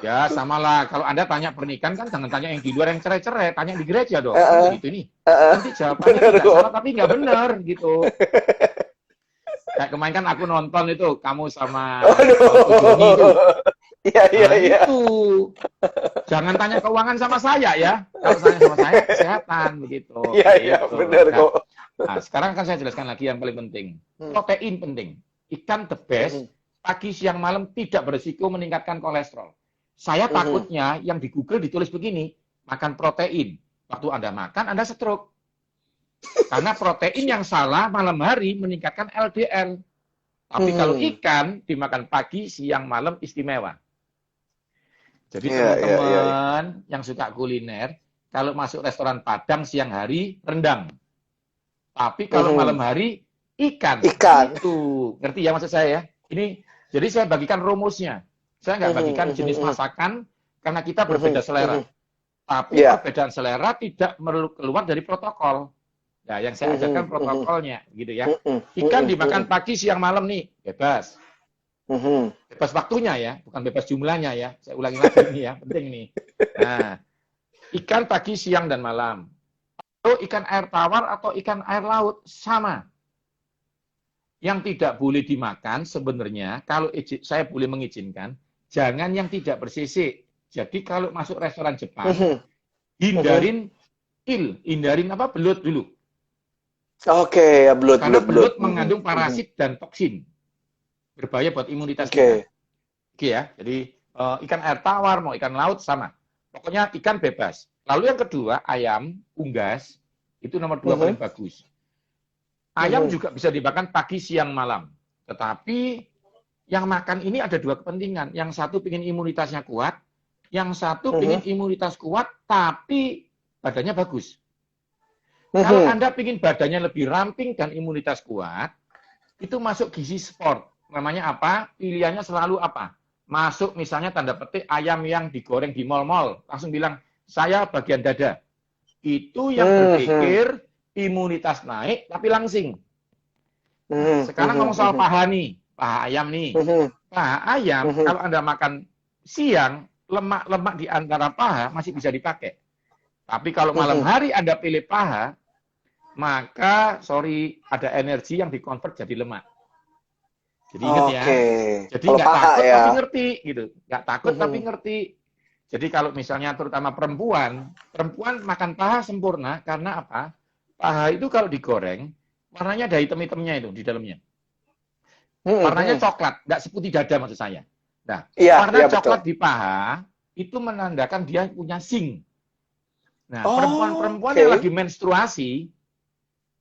Ya samalah, kalau Anda tanya pernikahan kan jangan tanya yang di luar yang cerai-cerai, tanya di gereja dong. Gitu nih. Nanti jawabannya tidak salah tapi nggak benar gitu. Kayak kemarin kan aku nonton itu kamu sama Joni itu. Iya. Itu. Jangan tanya keuangan sama saya ya. Kalau tanya sama saya kesehatan begitu. Iya, gitu. benar kok. Nah, sekarang kan saya jelaskan lagi yang paling penting. Protein penting. Ikan the best, pagi siang malam tidak berisiko meningkatkan kolesterol. Saya takutnya yang di Google ditulis begini, makan protein. Waktu Anda makan, Anda stroke. Karena protein yang salah malam hari meningkatkan LDL. Tapi kalau ikan dimakan pagi, siang, malam istimewa. Jadi teman-teman yang suka kuliner, kalau masuk restoran Padang siang hari, rendang. Tapi kalau malam hari, ikan. Itu. Ngerti ya maksud saya ya? Ini, jadi saya bagikan rumusnya. Saya nggak bagikan jenis masakan, karena kita berbeda selera. Tapi perbedaan selera tidak perlu keluar dari protokol. Nah, yang saya ajarkan protokolnya, gitu ya. Ikan dimakan pagi, siang, malam nih, bebas. Bebas waktunya ya, bukan bebas jumlahnya ya. Saya ulangi lagi ini ya, penting nih. Nah, ikan pagi, siang, dan malam. Lalu ikan air tawar atau ikan air laut, sama. Yang tidak boleh dimakan sebenarnya, kalau saya boleh mengizinkan, jangan yang tidak bersisik. Jadi kalau masuk restoran Jepang, hindarin belut dulu. Oke, ya belut. Karena belut mengandung parasit dan toksin. Berbahaya buat imunitas kita. Oke ya, jadi ikan air tawar, mau ikan laut, sama. Pokoknya ikan bebas. Lalu yang kedua, ayam, unggas, itu nomor 2 paling bagus. Ayam juga bisa dimakan pagi, siang, malam. Tetapi yang makan ini ada 2 kepentingan. Yang satu ingin imunitasnya kuat, yang satu ingin imunitas kuat, tapi badannya bagus. Kalau Anda ingin badannya lebih ramping dan imunitas kuat, itu masuk gizi sport. Namanya apa? Pilihannya selalu apa? Masuk misalnya tanda petik ayam yang digoreng di mal-mal. Langsung bilang, saya bagian dada. Itu yang berpikir imunitas naik, tapi langsing. Sekarang ngomong soal paha nih. Paha ayam nih. Paha ayam, kalau Anda makan siang, lemak-lemak di antara paha masih bisa dipakai. Tapi kalau malam hari Anda pilih paha, maka, ada energi yang dikonvert jadi lemak. Jadi ingat ya. Jadi nggak takut tapi ngerti gitu. Nggak takut tapi ngerti. Jadi kalau misalnya terutama perempuan makan paha sempurna karena apa? Paha itu kalau digoreng, warnanya ada hitam-hitamnya itu di dalamnya. Warnanya coklat, nggak seputih dada maksud saya. Nah, warna coklat di paha itu menandakan dia punya zinc. Nah, perempuan-perempuan yang lagi menstruasi,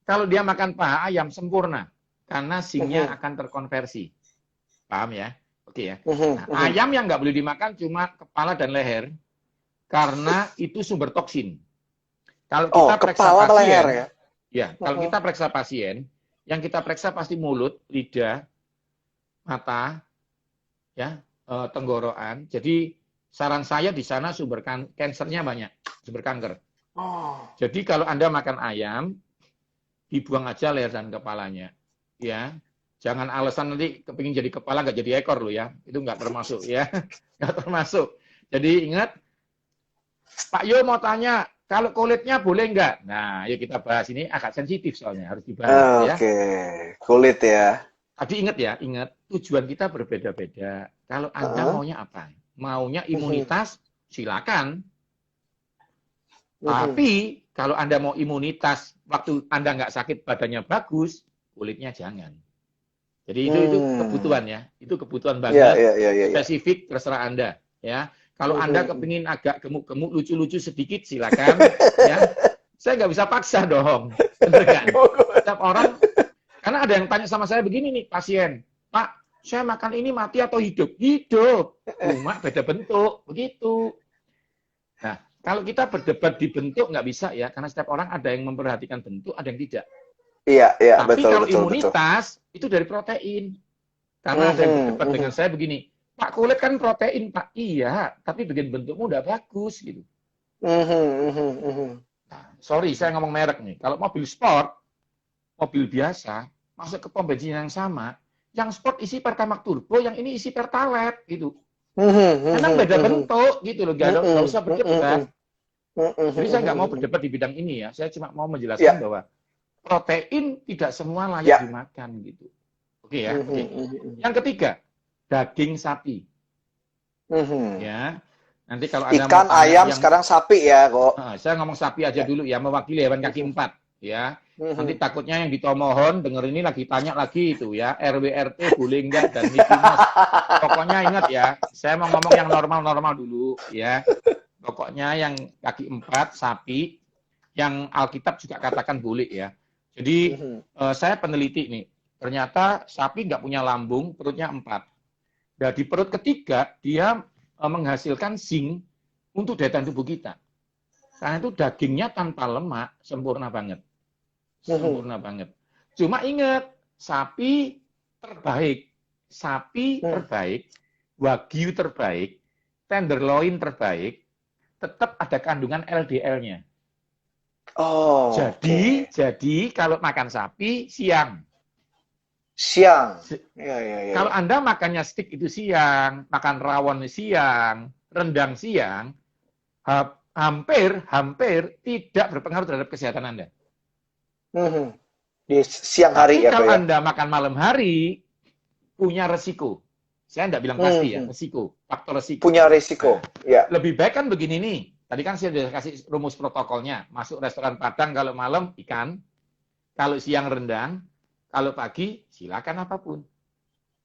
kalau dia makan paha ayam sempurna. Karena zinc-nya akan terkonversi. Paham ya? Oke ya. Nah, ayam yang nggak boleh dimakan cuma kepala dan leher. Karena itu sumber toksin. Kalau kita periksa pasien, kalau kita periksa pasien, yang kita periksa pasti mulut, lidah, mata, ya, tenggorokan. Jadi saran saya di sana sumber kansernya banyak, sumber kanker. Jadi kalau Anda makan ayam, dibuang aja leher dan kepalanya. Ya, jangan alasan nanti kepingin jadi kepala nggak jadi ekor loh ya, itu nggak termasuk ya, nggak termasuk. Jadi ingat, Pak Yo mau tanya, Kalau kulitnya boleh nggak? Nah, yuk kita bahas ini agak sensitif soalnya harus dibahas ya. Oke, kulit ya. Tapi ingat tujuan kita berbeda-beda. Kalau Anda maunya apa? Maunya imunitas, silakan. Tapi kalau Anda mau imunitas, waktu Anda nggak sakit, badannya bagus, kulitnya jangan. Jadi itu kebutuhan ya. Itu kebutuhan banget. Spesifik terserah Anda. Ya. Kalau Anda kepingin agak gemuk-gemuk, lucu-lucu sedikit, silakan. Ya. Saya nggak bisa paksa dong. Bener kan? Setiap orang, karena ada yang tanya sama saya begini nih, pasien. Pak, saya makan ini mati atau hidup? Hidup. Cuma beda bentuk. Begitu. Nah, kalau kita berdebat di bentuk, nggak bisa ya. Karena setiap orang ada yang memperhatikan bentuk, ada yang tidak. Iya, Tapi kalau imunitas, itu dari protein. Karena ada yang berdebat dengan saya begini, Pak, kulit kan protein, Pak. Iya, tapi bikin bentukmu udah bagus, gitu. Nah, sorry, saya ngomong merek nih. Kalau mobil sport, mobil biasa, masuk ke pom bensin yang sama, yang sport isi Pertamax Turbo, yang ini isi Pertalite, gitu. Karena beda bentuk, gitu loh. Nggak usah berdebat. Jadi saya nggak mau berdebat di bidang ini ya. Saya cuma mau menjelaskan bahwa protein tidak semua layak dimakan, gitu. Oke ya. Oke. Yang ketiga, daging sapi. Ya. Nanti kalau ada ikan, ayam, sekarang sapi ya kok. Saya ngomong sapi aja dulu ya, mewakili hewan kaki 4 ya. Nanti takutnya yang ditomohon denger ini lagi tanya lagi itu ya, RW RT boleh enggak dan Mickey Mouse. Pokoknya ingat ya, saya mau ngomong yang normal-normal dulu ya. Pokoknya yang kaki 4 sapi, yang Alkitab juga katakan boleh ya. Jadi saya peneliti nih, ternyata sapi nggak punya lambung, perutnya 4. Nah, di perut ketiga dia menghasilkan zinc untuk daya tahan tubuh kita. Karena itu dagingnya tanpa lemak, sempurna banget. Sempurna banget. Cuma ingat, sapi terbaik, wagyu terbaik, tenderloin terbaik, tetap ada kandungan LDL-nya. Oh. Jadi kalau makan sapi siang. Ya. Kalau Anda makannya steak itu siang, makan rawon siang, rendang siang, hampir tidak berpengaruh terhadap kesehatan Anda. Di siang hari. Tapi kalau Anda makan malam hari, punya resiko. Saya tidak bilang pasti ya, resiko, faktor resiko. Punya resiko, ya. Lebih baik kan begini nih. Tadi kan saya sudah kasih rumus protokolnya. Masuk restoran Padang kalau malam ikan, kalau siang rendang, kalau pagi silakan apapun.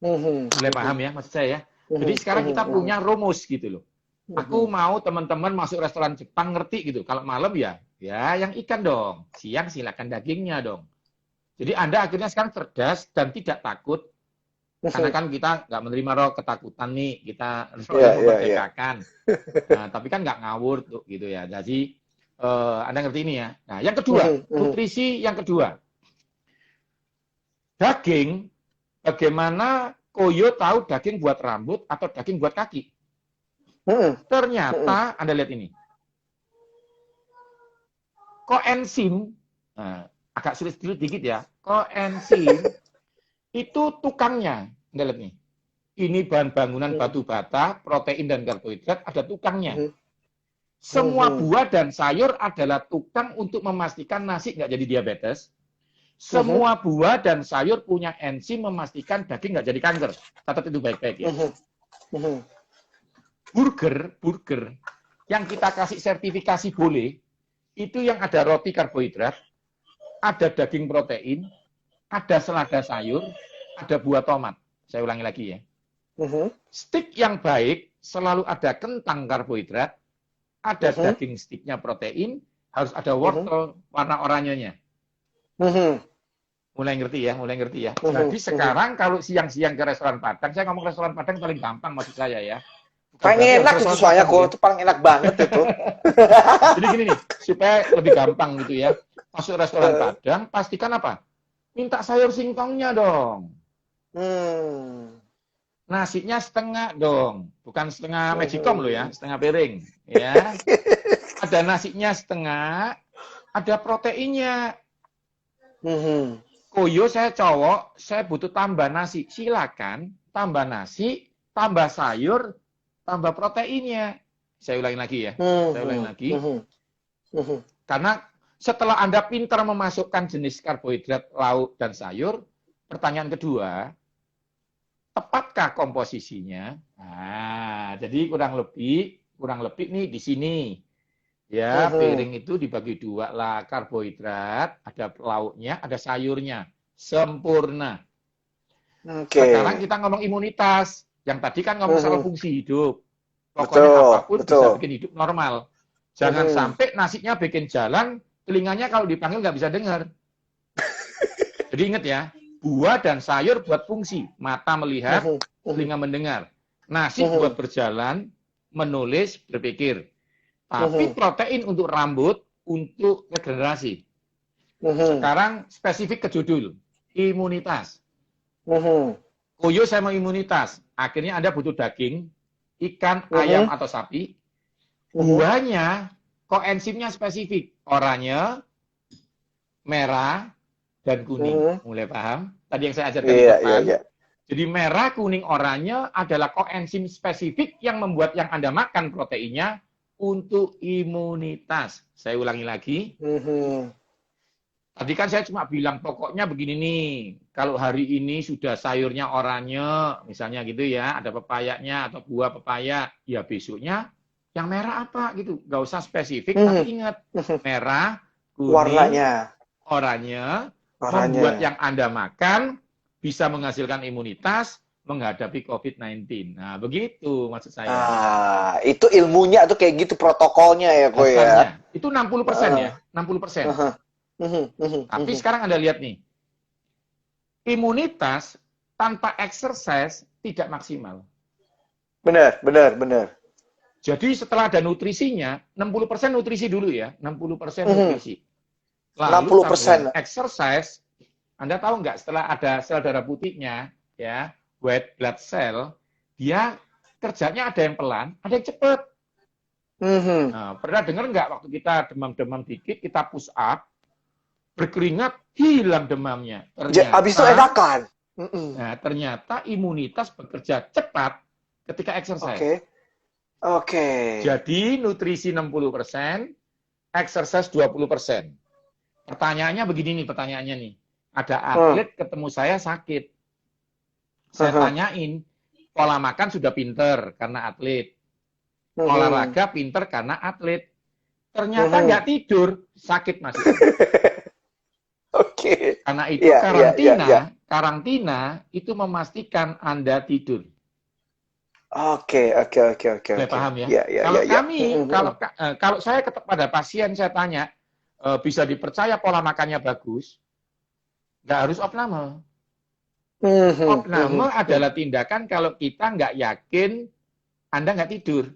Mulai paham ya maksud saya ya. Jadi sekarang kita punya rumus gitu loh. Aku mau teman-teman masuk restoran Jepang ngerti gitu. Kalau malam ya yang ikan dong. Siang silakan dagingnya dong. Jadi Anda akhirnya sekarang cerdas dan tidak takut. Karena kan kita nggak menerima roh ketakutan nih, kita memerdekakan. Nah, tapi kan nggak ngawur tuh gitu ya. Jadi Anda ngerti ini ya. Nah, yang kedua, nutrisi yang kedua. Daging, bagaimana Koyo tahu daging buat rambut atau daging buat kaki? Ternyata Anda lihat ini. Koenzim, agak sulit dikit ya. Koenzim itu tukangnya, Anda lihat nih. Ini bahan bangunan batu bata, protein dan karbohidrat, ada tukangnya. Semua buah dan sayur adalah tukang untuk memastikan nasi nggak jadi diabetes. Semua buah dan sayur punya enzim memastikan daging nggak jadi kanker. Catat itu baik-baik ya. Burger yang kita kasih sertifikasi boleh, itu yang ada roti karbohidrat, ada daging protein, ada selada sayur, ada buah tomat. Saya ulangi lagi ya. Steak yang baik selalu ada kentang karbohidrat, ada daging steaknya protein, harus ada wortel warna oranyenya. Mulai ngerti ya. Jadi sekarang kalau siang-siang ke restoran Padang, saya ngomong restoran Padang paling gampang maksud saya ya. Paling enak itu soalnya kok, itu paling enak banget itu. Jadi gini nih, supaya lebih gampang gitu ya. Masuk restoran Padang, pastikan apa? Minta sayur singkongnya dong. Nasinya setengah dong, bukan setengah magicom loh ya, setengah piring. Ya. Ada nasinya setengah, ada proteinnya. Koyo saya cowok, saya butuh tambah nasi. Silakan, tambah nasi, tambah sayur, tambah proteinnya. Saya ulangi lagi ya. Karena setelah Anda pintar memasukkan jenis karbohidrat, lauk, dan sayur, pertanyaan kedua, tepatkah komposisinya? Nah, jadi kurang lebih nih di sini. Ya, piring itu dibagi dua lah, karbohidrat, ada lauknya, ada sayurnya. Sempurna. Sekarang kita ngomong imunitas. Yang tadi kan ngomong soal fungsi hidup. Pokoknya apapun bisa bikin hidup normal. Jangan sampai nasinya bikin jalan, telinganya kalau dipanggil nggak bisa dengar. Jadi ingat ya, buah dan sayur buat fungsi. Mata melihat, telinga mendengar. Nasi buat berjalan, menulis, berpikir. Tapi protein untuk rambut, untuk regenerasi. Sekarang spesifik ke judul. Imunitas. Koyo saya mau imunitas. Akhirnya Anda butuh daging, ikan, ayam, atau sapi. Buahnya, koenzimnya spesifik. Oranye, merah, dan kuning. Mulai paham? Tadi yang saya ajarkan di depan. Jadi merah, kuning, oranye adalah koenzim spesifik yang membuat yang Anda makan proteinnya untuk imunitas. Saya ulangi lagi. Tadi kan saya cuma bilang pokoknya begini nih. Kalau hari ini sudah sayurnya oranye, misalnya gitu ya, ada pepayanya atau buah pepaya, ya besoknya yang merah apa gitu. Nggak usah spesifik, tapi ingat merah, kuning, warnanya, oranye, membuat yang Anda makan bisa menghasilkan imunitas menghadapi COVID-19. Nah, begitu maksud saya. Itu ilmunya tuh kayak gitu protokolnya ya, Ko ya. Itu 60% ya, 60%. Tapi sekarang Anda lihat nih, imunitas tanpa exercise tidak maksimal. Benar. Jadi setelah ada nutrisinya, 60% nutrisi dulu ya, 60% nutrisi. Lalu 60% exercise, Anda tahu nggak setelah ada sel darah putihnya, ya, white blood cell, dia kerjanya ada yang pelan, ada yang cepat. Nah, pernah dengar nggak waktu kita demam-demam dikit, kita push up, berkeringat, hilang demamnya. Habis itu enakan. Nah, ternyata imunitas bekerja cepat ketika exercise. Oke. Jadi nutrisi 60%, exercise 20%. Pertanyaannya begini nih, pertanyaannya nih. Ada atlet ketemu saya sakit. Saya tanyain, pola makan sudah pinter karena atlet. Olahraga pinter karena atlet. Ternyata nggak tidur, sakit masih. Karena itu karantina itu memastikan Anda tidur. Oke. Paham ya? Kalau saya kepada pasien saya tanya, bisa dipercaya pola makannya bagus, nggak harus opname. Opname adalah tindakan kalau kita nggak yakin Anda nggak tidur.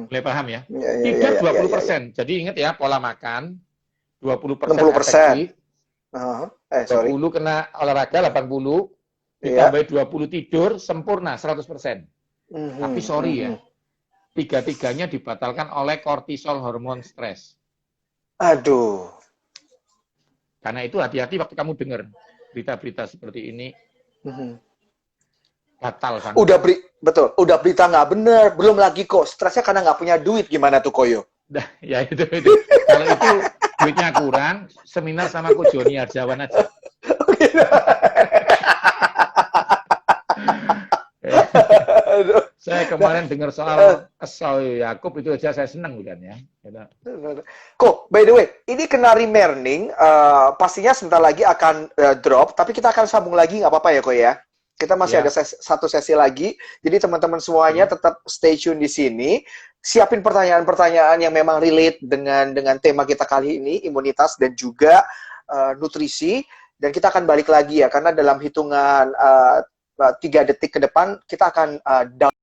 Boleh paham ya? Tidur 20%. Jadi ingat ya, pola makan 20% efektif. 20 kena olahraga 80, ditambah 20 tidur sempurna 100%. Tapi sorry ya, tiga-tiganya dibatalkan oleh kortisol, hormon stres. Aduh. Karena itu hati-hati waktu kamu dengar berita-berita seperti ini. Batal kan? Betul. Udah berita nggak benar, belum lagi kok stresnya karena nggak punya duit, gimana tuh Koyo? Nah, ya itu. Kalau itu duitnya kurang, seminar sama Ko Joni Harjawan aja. Saya kemarin dengar soal Yakub itu aja saya senang bukan ya. Kok, by the way, ini Kenari Merning pastinya sebentar lagi akan drop, tapi kita akan sambung lagi nggak apa-apa ya Ko ya? Kita masih ada satu sesi lagi, jadi teman-teman semuanya tetap stay tune di sini. Siapin pertanyaan-pertanyaan yang memang relate dengan tema kita kali ini, imunitas dan juga nutrisi. Dan kita akan balik lagi ya, karena dalam hitungan 3 detik ke depan kita akan down